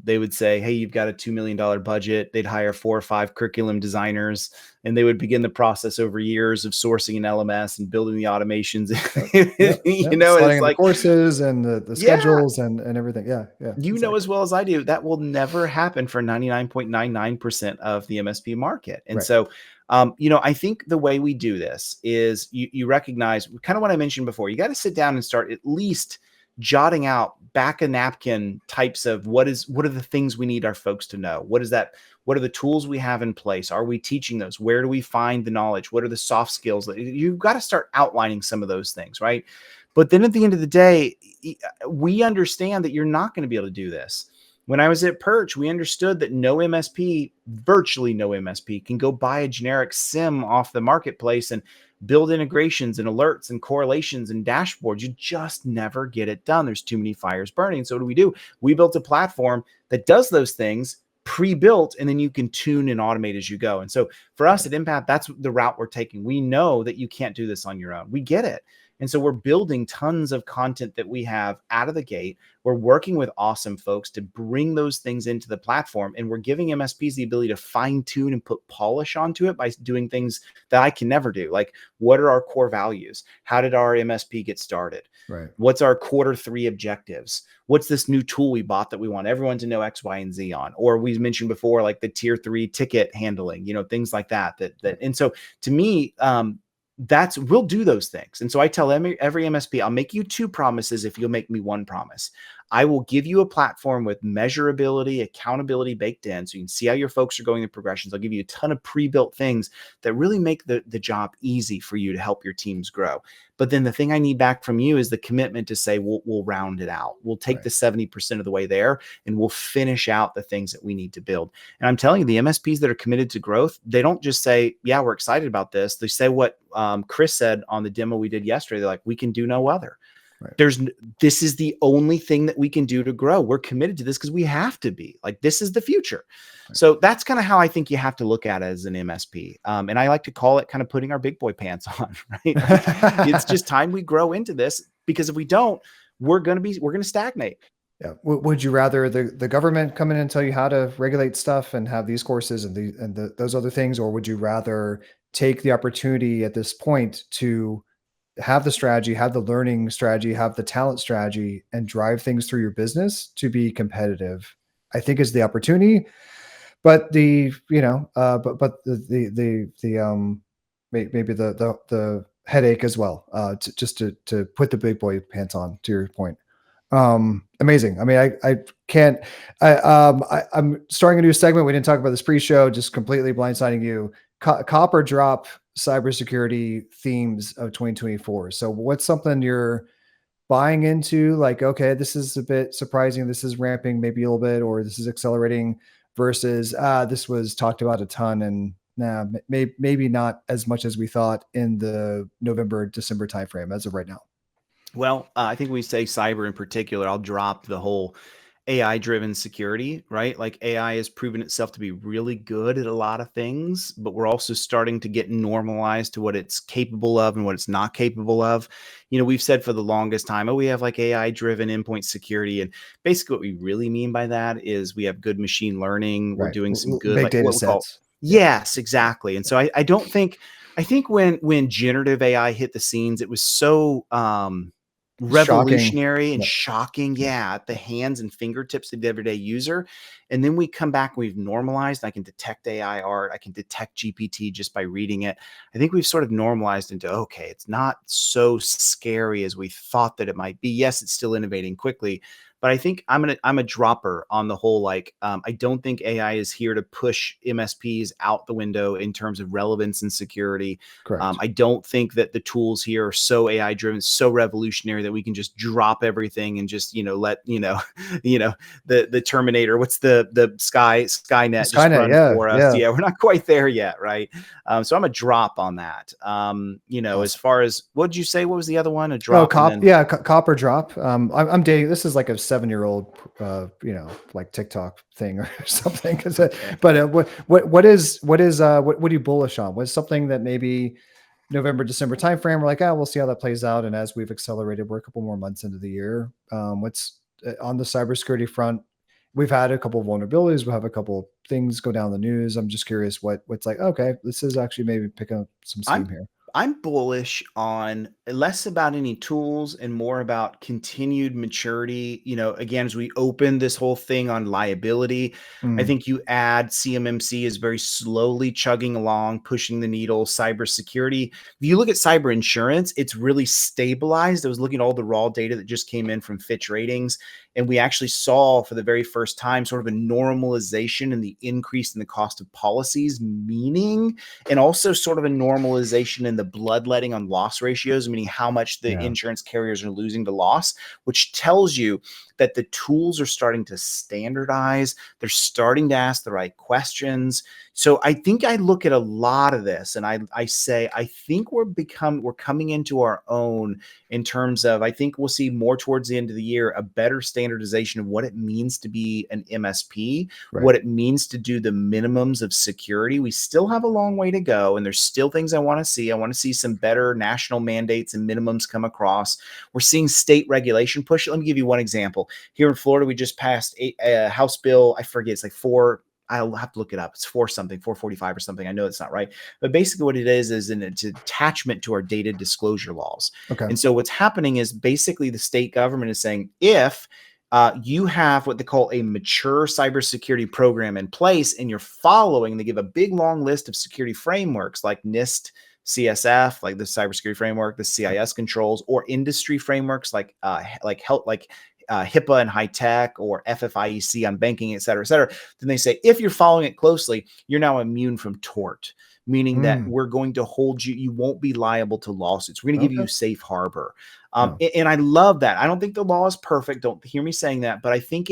They would say, "Hey, you've got a $2 million budget." They'd hire 4 or 5 curriculum designers, and they would begin the process over years of sourcing an LMS and building the automations. Yep, yep. Sliding It's in the like, courses and the yeah, schedules and everything. Yeah, yeah, as exactly. well as I do, that will never happen for 99.99% of the MSP market. And Right, so, I think the way we do this is you recognize kind of what I mentioned before. You got to sit down and start at least jotting out back a napkin types of what are the things we need our folks to know? What is that? What are the tools we have in place? Are we teaching those? Where do we find the knowledge? What are the soft skills? You've got to start outlining some of those things, right? But then at the end of the day, we understand that you're not going to be able to do this. When I was at Perch, we understood that no MSP, virtually no MSP, can go buy a generic SIM off the marketplace and build integrations and alerts and correlations and dashboards. You just never get it done. There's too many fires burning. So what do? We built a platform that does those things pre-built, and then you can tune and automate as you go. And so for us at Impact, that's the route we're taking. We know that you can't do this on your own. We get it. And so we're building tons of content that we have out of the gate. We're working with awesome folks to bring those things into the platform. And we're giving MSPs the ability to fine tune and put polish onto it by doing things that I can never do. Like, what are our core values? How did our MSP get started? right. What's our Q3 objectives? What's this new tool we bought that we want everyone to know X, Y, and Z on? Or we mentioned before, like the tier 3 ticket handling, things like that. And so to me, we'll do those things. And so I tell every MSP, I'll make you 2 promises if you'll make me 1 promise. I will give you a platform with measurability, accountability baked in, so you can see how your folks are going in progressions. I'll give you a ton of pre-built things that really make the job easy for you to help your teams grow. But then the thing I need back from you is the commitment to say, we'll round it out. We'll take Right. the 70% of the way there, and we'll finish out the things that we need to build. And I'm telling you, the MSPs that are committed to growth, they don't just say, yeah, we're excited about this. They say what Chris said on the demo we did yesterday. They're like, we can do no other. Right. This is the only thing that we can do to grow. We're committed to this because we have to be. Like, this is the future. Right. So that's kind of how I think you have to look at it as an MSP. And I like to call it kind of putting our big boy pants on, right? Like, it's just time we grow into this, because if we don't, we're going to stagnate. Yeah. Would you rather the government come in and tell you how to regulate stuff and have these courses and those other things, or would you rather take the opportunity at this point to have the strategy, have the learning strategy, have the talent strategy, and drive things through your business to be competitive? I think is the opportunity, but maybe the headache as well. To put the big boy pants on. To your point. Amazing. I mean, I can't, I'm starting a new segment. We didn't talk about this pre-show, just completely blindsiding you. Copper drop cybersecurity themes of 2024. So what's something you're buying into? Like, okay, this is a bit surprising. This is ramping maybe a little bit, or this is accelerating versus, this was talked about a ton and nah, maybe not as much as we thought in the November, December timeframe as of right now. Well, I think when we say cyber in particular, I'll drop the whole AI driven security, right? Like AI has proven itself to be really good at a lot of things, but we're also starting to get normalized to what it's capable of and what it's not capable of. We've said for the longest time, oh, we have like AI driven endpoint security. And basically, what we really mean by that is we have good machine learning. We're Right. doing some good, Big like data what we call, sets. Yeah. yes, exactly. And so I don't think, I think when generative AI hit the scenes, it was so, Shocking. revolutionary and Yeah. shocking, Yeah. yeah, at the hands and fingertips of the everyday user. And then we come back and we've normalized. I can detect AI art. I can detect GPT just by reading it. I think we've sort of normalized into, okay, it's not so scary as we thought that it might be. Yes, it's still innovating quickly, but I think I'm a dropper on the whole. Like, I don't think AI is here to push MSPs out the window in terms of relevance and security. Correct. I don't think that the tools here are so AI driven, so revolutionary that we can just drop everything and just let the Terminator, what's the Skynet just Skynet. run Yeah. for us. Yeah. Yeah, we're not quite there yet, right? So I'm a drop on that. As Awesome. far as what did you say? What was the other one? A Oh, drop and then copper drop. I'm dating. This is like a 7-year-old, like TikTok thing or something. okay. But what are you bullish on? What's something that maybe November, December timeframe? We're like, we'll see how that plays out. And as we've accelerated, we're a couple more months into the year. What's on the cybersecurity front? We've had a couple of vulnerabilities. We have a couple things go down the news. I'm just curious what's like. Okay, this is actually maybe picking up some steam I'm here. I'm bullish on less about any tools and more about continued maturity. Again, as we open this whole thing on liability, I Mm, think you add CMMC is very slowly chugging along, pushing the needle. Cybersecurity. If you look at cyber insurance, it's really stabilized. I was looking at all the raw data that just came in from Fitch Ratings, and we actually saw for the very first time sort of a normalization in the increase in the cost of policies, meaning and also sort of a normalization in the bloodletting on loss ratios, meaning how much the yeah. insurance carriers are losing to loss, which tells you that the tools are starting to standardize. They're starting to ask the right questions. So I think I look at a lot of this and I say, I think we're coming into our own in terms of, I think we'll see more towards the end of the year, a better standardization of what it means to be an MSP, Right. what it means to do the minimums of security. We still have a long way to go, and there's still things I want to see. I want to see some better national mandates and minimums come across. We're seeing state regulation push. Let me give you one example. Here in Florida, we just passed a House bill. I forget. It's like four. I'll have to look it up. It's 445 or something. I know it's not right. But basically, what it is an attachment to our data disclosure laws. Okay. And so what's happening is basically the state government is saying, if you have what they call a mature cybersecurity program in place and you're following, they give a big long list of security frameworks like NIST, CSF, like the cybersecurity framework, the CIS controls, or industry frameworks like health, like HIPAA and high tech, or FFIEC on banking, et cetera, et cetera. Then they say, if you're following it closely, you're now immune from tort, meaning that Mm, we're going to hold you, you won't be liable to lawsuits. We're going to give okay. you safe harbor. No. And I love that. I don't think the law is perfect. Don't hear me saying that, but I think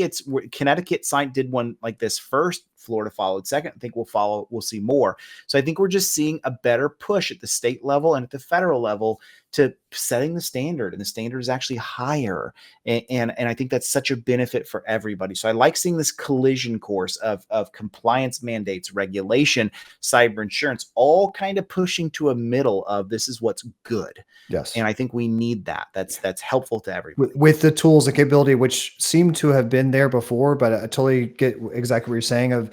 Connecticut did one like this first. Florida followed second. I think we'll see more. So I think we're just seeing a better push at the state level and at the federal level to setting the standard, and the standard is actually higher. And I think that's such a benefit for everybody. So I like seeing this collision course of compliance mandates, regulation, cyber insurance, all kind of pushing to a middle of this is what's good. Yes. And I think we need that. That's helpful to with, everybody. with the tools and capability which seem to have been there before, but I totally get exactly what you're saying. Of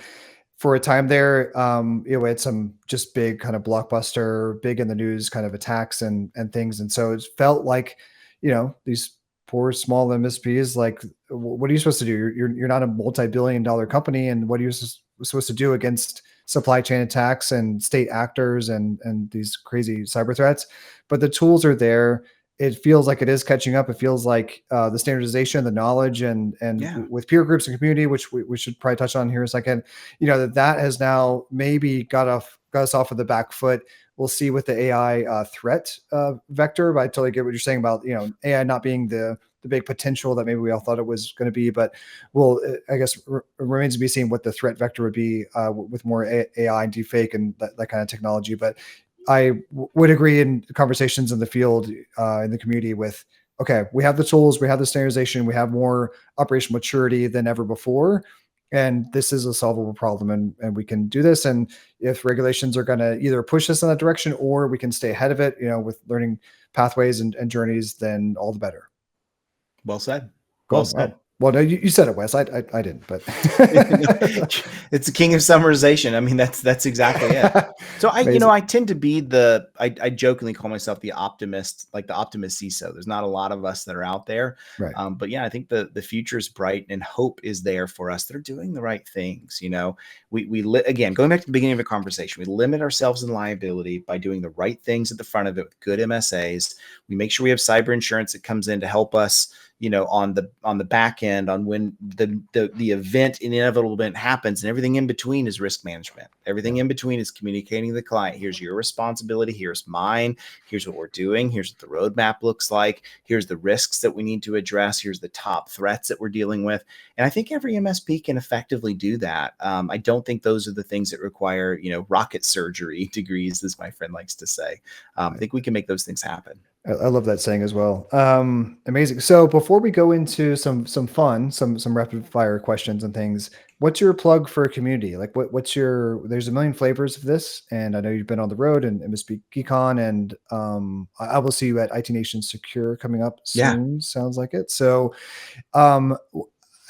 for a time there, we had some just big kind of blockbuster, big in the news kind of attacks and things, and so it felt like these poor small MSPs. Like, what are you supposed to do? You're not a multi-billion-dollar company, and what are you supposed to do against supply chain attacks and state actors and these crazy cyber threats? But the tools are there. It feels like it is catching up. It feels like the standardization, the knowledge, and Yeah. with peer groups and community, which we should probably touch on here in a second. That has now maybe got us off of the back foot. We'll see with the AI threat vector. But I totally get what you're saying about AI not being the big potential that maybe we all thought it was going to be. But I guess remains to be seen what the threat vector would be with more AI and deepfake and that kind of technology. But I would agree in conversations in the field, in the community with okay, we have the tools, we have the standardization, we have more operational maturity than ever before. And this is a solvable problem, and we can do this. And if regulations are going to either push us in that direction or we can stay ahead of it, with learning pathways and journeys, then all the better. Well said. Well Cool. said. Wow. Well, no, you said it, Wes. I didn't, but It's the king of summarization. I mean, that's exactly it. So amazing. I tend to be I jokingly call myself the optimist, like the optimist CISO. There's not a lot of us that are out there. Right. But yeah, I think the future is bright and hope is there for us that are doing the right things. Again, going back to the beginning of a conversation, we limit ourselves in liability by doing the right things at the front of it with good MSAs. We make sure we have cyber insurance that comes in to help us, on the back end, on when the event, inevitable event happens, and everything in between is risk management. Everything in between is communicating to the client. Here's your responsibility. Here's mine. Here's what we're doing. Here's what the roadmap looks like. Here's the risks that we need to address. Here's the top threats that we're dealing with. And I think every MSP can effectively do that. I don't think those are the things that require, rocket surgery degrees, as my friend likes to say. I think we can make those things happen. I love that saying as well. Amazing. So before we go into some fun, some rapid fire questions and things, what's your plug for a community? Like what's your? There's a million flavors of this, and I know you've been on the road and MSP GeekCon, and I will see you at IT Nation Secure coming up Yeah. soon. Sounds like it. So um,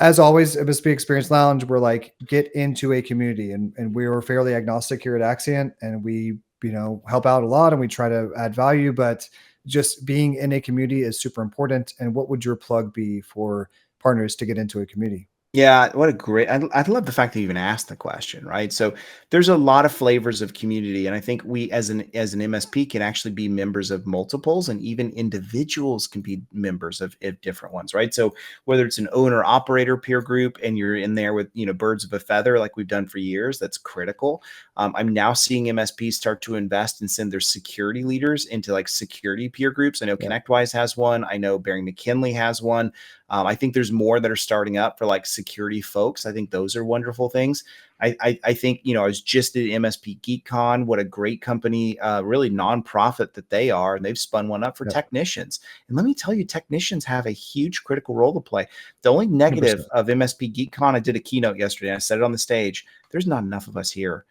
as always, MSP Experience Lounge, we're like, get into a community, and we are fairly agnostic here at Axcient, and we help out a lot and we try to add value, but just being in a community is super important. And what would your plug be for partners to get into a community? Yeah, what a great. I love the fact that you even asked the question, right? So there's a lot of flavors of community, and I think we as an MSP can actually be members of multiples, and even individuals can be members of different ones, right? So whether it's an owner operator peer group and you're in there with birds of a feather like we've done for years, that's critical. I'm now seeing MSPs start to invest and send their security leaders into like security peer groups. I know Yeah. ConnectWise has one. I know Barry McKinley has one. I think there's more that are starting up for like security folks. I think those are wonderful things. I think, I was just at MSP GeekCon. What a great company, really nonprofit that they are. And they've spun one up for Yeah. technicians. And let me tell you, technicians have a huge critical role to play. The only negative 100%. of MSP GeekCon, I did a keynote yesterday. And I said it on the stage. There's not enough of us here.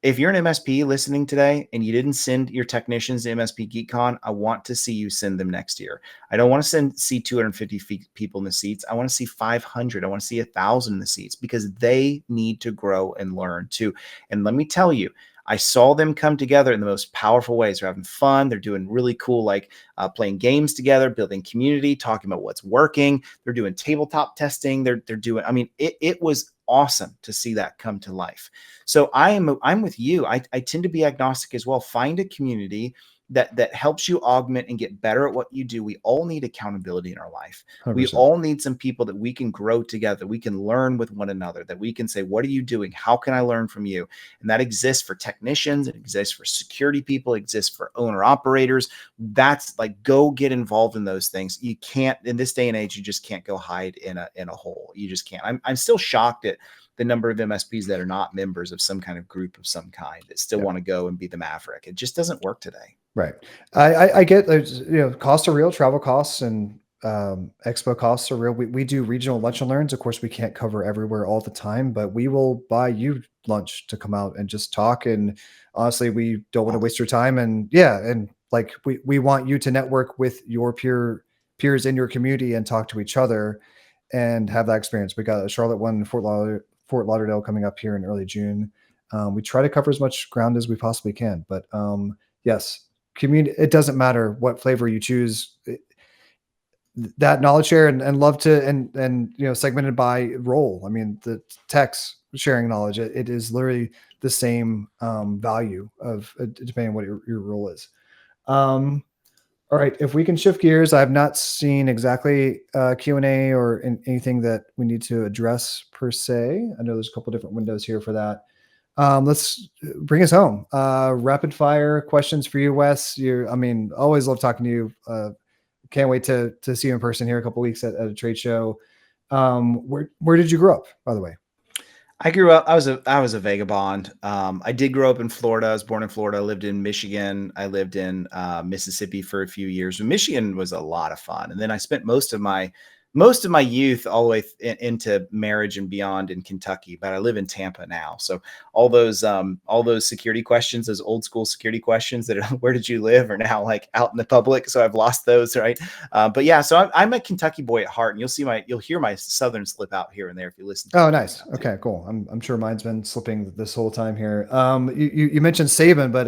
If you're an MSP listening today and you didn't send your technicians to MSP GeekCon, I want to see you send them next year. I don't want to see 250 people in the seats. I want to see 500. I want to see 1,000 in the seats because they need to grow and learn too. And let me tell you, I saw them come together in the most powerful ways. They're having fun. They're doing really cool, like playing games together, building community, talking about what's working. They're doing tabletop testing. They're doing. I mean, it was awesome to see that come to life. So I'm with you. I tend to be agnostic as well. Find a community that helps you augment and get better at what you do. We all need accountability in our life. We 100%. all need some people that we can grow together. We can learn with one another, that we can say, what are you doing? How can I learn from you? And that exists for technicians. It exists for security people. It exists for owner operators. That's like, go get involved in those things. You can't, in this day and age, you just can't go hide in a hole. You just can't. I'm still shocked at the number of MSPs that are not members of some kind of group of some kind that still Yeah. want to go and be the maverick. It just doesn't work today. Right. I get there's costs are real, travel costs and expo costs are real. We do regional lunch and learns. Of course, we can't cover everywhere all the time, but we will buy you lunch to come out and just talk. And honestly, we don't want to waste your time. And yeah, and like we want you to network with your peers in your community and talk to each other and have that experience. We got a Charlotte one, Fort Lauderdale coming up here in early June. We try to cover as much ground as we possibly can, but yes, community, it doesn't matter what flavor you choose. That knowledge share and love to and segmented by role. I mean, the techs sharing knowledge, it is literally the same value of depending on what your role is. All right, if we can shift gears, I've not seen exactly Q&A or anything that we need to address per se. I know there's a couple different windows here for that. Let's bring us home. Rapid fire questions for you, Wes. Always love talking to you. Can't wait to see you in person here a couple weeks at a trade show. Where did you grow up, by the way? I grew up. I was a vagabond. I did grow up in Florida. I was born in Florida. I lived in Michigan. I lived in Mississippi for a few years. Michigan was a lot of fun, and then I spent most of my youth all the way into marriage and beyond in Kentucky. But I live in Tampa now, so all those security questions, those old school security questions that are, where did you live, are now like out in the public. So I've lost those, right? But yeah, so I'm a Kentucky boy at heart, and you'll hear my Southern slip out here and there if you listen to Oh, it long nice. enough too. Okay, cool. I'm sure mine's been slipping this whole time here. You mentioned Saban, but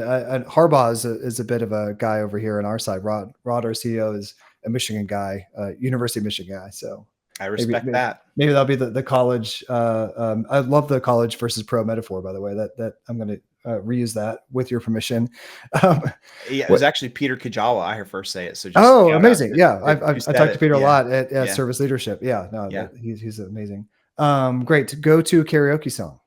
Harbaugh is a bit of a guy over here on our side. Rod, our CEO, is a Michigan guy, University of Michigan guy. So I maybe respect maybe, that. maybe that'll be the college. I love the college versus pro metaphor, by the way. That I'm going to reuse that with your permission. Um, Yeah, it was what? actually Peter Kajawa. I heard first say it. So just Oh, shout out amazing! Yeah, who I said talked to it. Peter a Yeah. lot at Yeah. Service Leadership. Yeah, no, Yeah. he's amazing. Great. Go to karaoke song.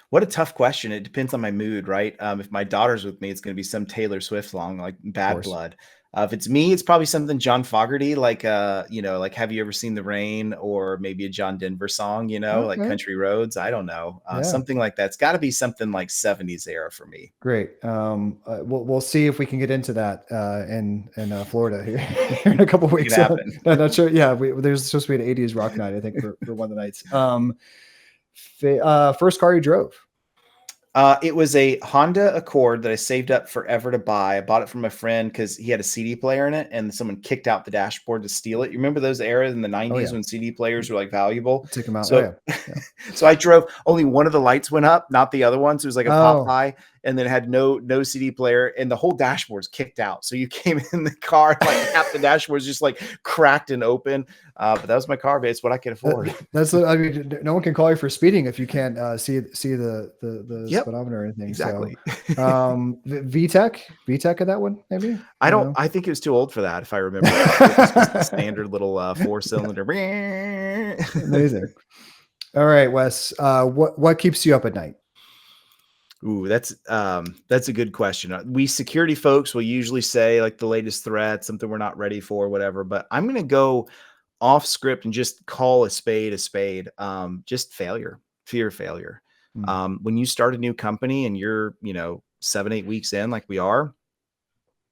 What a tough question. It depends on my mood, right? If my daughter's with me, it's going to be some Taylor Swift song like Of Bad course. Blood. If it's me, it's probably something John Fogerty, like like Have You Ever Seen the Rain, or maybe a John Denver song, like Okay. Country Roads. I don't know, Yeah. something like that. It's got to be something like '70s era for me. Great. We'll see if we can get into that in Florida here, here in a couple of It can weeks. happen. I'm not sure. Yeah, there's supposed to be an '80s rock night, I think, for one of the nights. First car you drove. It was a Honda Accord that I saved up forever to buy. I bought it from a friend because he had a CD player in it, and someone kicked out the dashboard to steal it. You remember those eras in the Oh '90s yeah, when CD players were like valuable? take them out. Oh So, yeah, yeah. so I drove. Only one of the lights went up, not the other ones. It was like a Oh, Popeye, and then it had no CD player, and the whole dashboard's kicked out. So you came in the car, and like half the dashboard's just like cracked and open. But that was my car, but it's what I could afford. that's what I mean. No one can call you for speeding if you can't see the Yep, speedometer or anything. So, exactly. VTEC of that one, maybe. I I don't don't know. I think it was too old for that, if I remember correctly. It was just the standard little, four-cylinder. Amazing. All right, Wes. What keeps you up at night? Ooh, that's a good question. We security folks will usually say, like, the latest threat, something we're not ready for, whatever, but I'm gonna go off script and just call a spade a spade. Just failure, fear of failure. Hmm. When you start a new company and you're, 7, 8 weeks in like we are,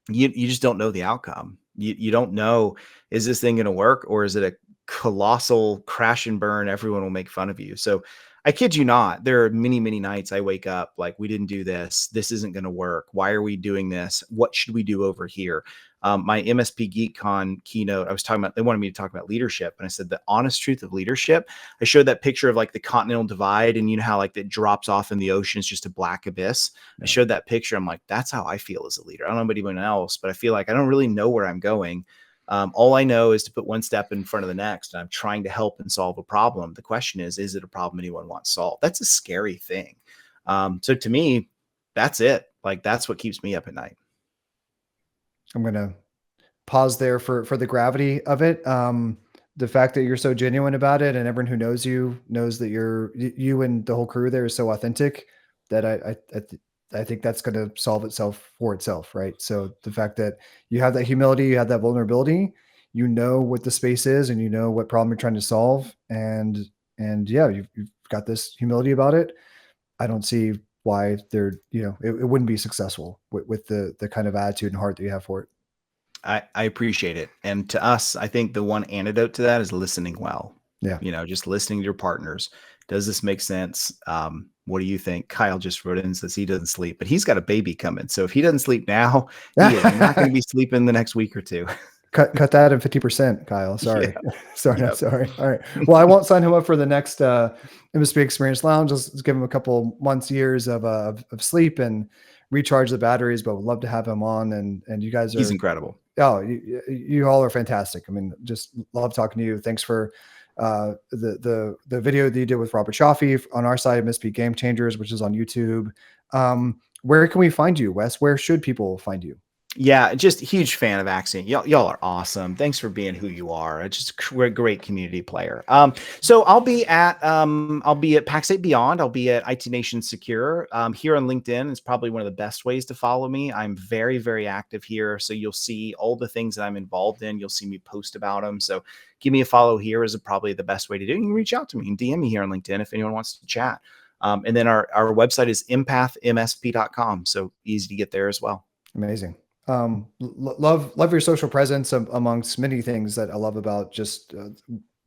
you just don't know the outcome. You don't know, is this thing going to work, or is it a colossal crash and burn? Everyone will make fun of you. So I kid you not, there are many nights I wake up like, we didn't do this. This isn't going to work. Why are we doing this? What should we do over here? My MSP GeekCon keynote, I was talking about, they wanted me to talk about leadership. And I said, the honest truth of leadership. I showed that picture of like the continental divide, and you know how like that drops off in the ocean. It's just a black abyss. I Yeah. showed that picture. I'm like, that's how I feel as a leader. I don't know about anyone else, but I feel like I don't really know where I'm going. All I know is to put one step in front of the next, and I'm trying to help and solve a problem. The question is it a problem anyone wants solved? That's a scary thing. So to me, that's it. Like, that's what keeps me up at night. I'm gonna pause there for the gravity of it. The fact that you're so genuine about it, and everyone who knows you knows that you and the whole crew there is so authentic that I think that's going to solve itself for itself, right? So the fact that you have that humility, you have that vulnerability, you know what the space is, and you know what problem you're trying to solve, and yeah, you've got this humility about it. I don't see why it wouldn't be successful with the kind of attitude and heart that you have for it. I appreciate it. And to us, I think the one antidote to that is listening well. Yeah. Just listening to your partners. Does this make sense? What do you think? Kyle just wrote in and says he doesn't sleep, but he's got a baby coming. So if he doesn't sleep now, he is not going to be sleeping the next week or two. Cut that at 50%, Kyle. Yeah. Sorry. Sorry, Yep. sorry. All right. Well, I won't sign him up for the next MSP Experience Lounge. Let's give him a couple months, years of sleep and recharge the batteries, but would love to have him on. And you guys He's are, incredible. oh, you all are fantastic. I mean, just love talking to you. Thanks for the video that you did with Robert Shafi on our side, MSP Game Changers, which is on YouTube. Where can we find you, Wes? Where should people find you? Yeah, just a huge fan of Axcient. Y'all are awesome. Thanks for being who you are. It's just a great community player. So I'll be at PAX 8 Beyond. I'll be at IT Nation Secure. Here on LinkedIn is probably one of the best ways to follow me. I'm very, very active here. So you'll see all the things that I'm involved in. You'll see me post about them. So give me a follow here is probably the best way to do it. You can reach out to me and DM me here on LinkedIn if anyone wants to chat. And then our website is empathmsp.com. So easy to get there as well. Amazing. Love your social presence amongst many things that I love about just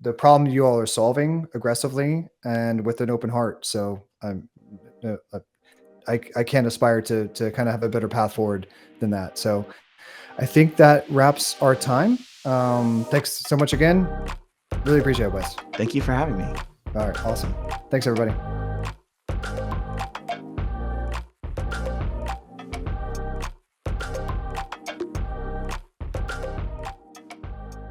the problem you all are solving aggressively and with an open heart. So uh, uh, I can't aspire to kind of have a better path forward than that. So I think that wraps our time. Thanks so much again. Really appreciate it, Wes. Thank you for having me. All right, awesome. Thanks everybody.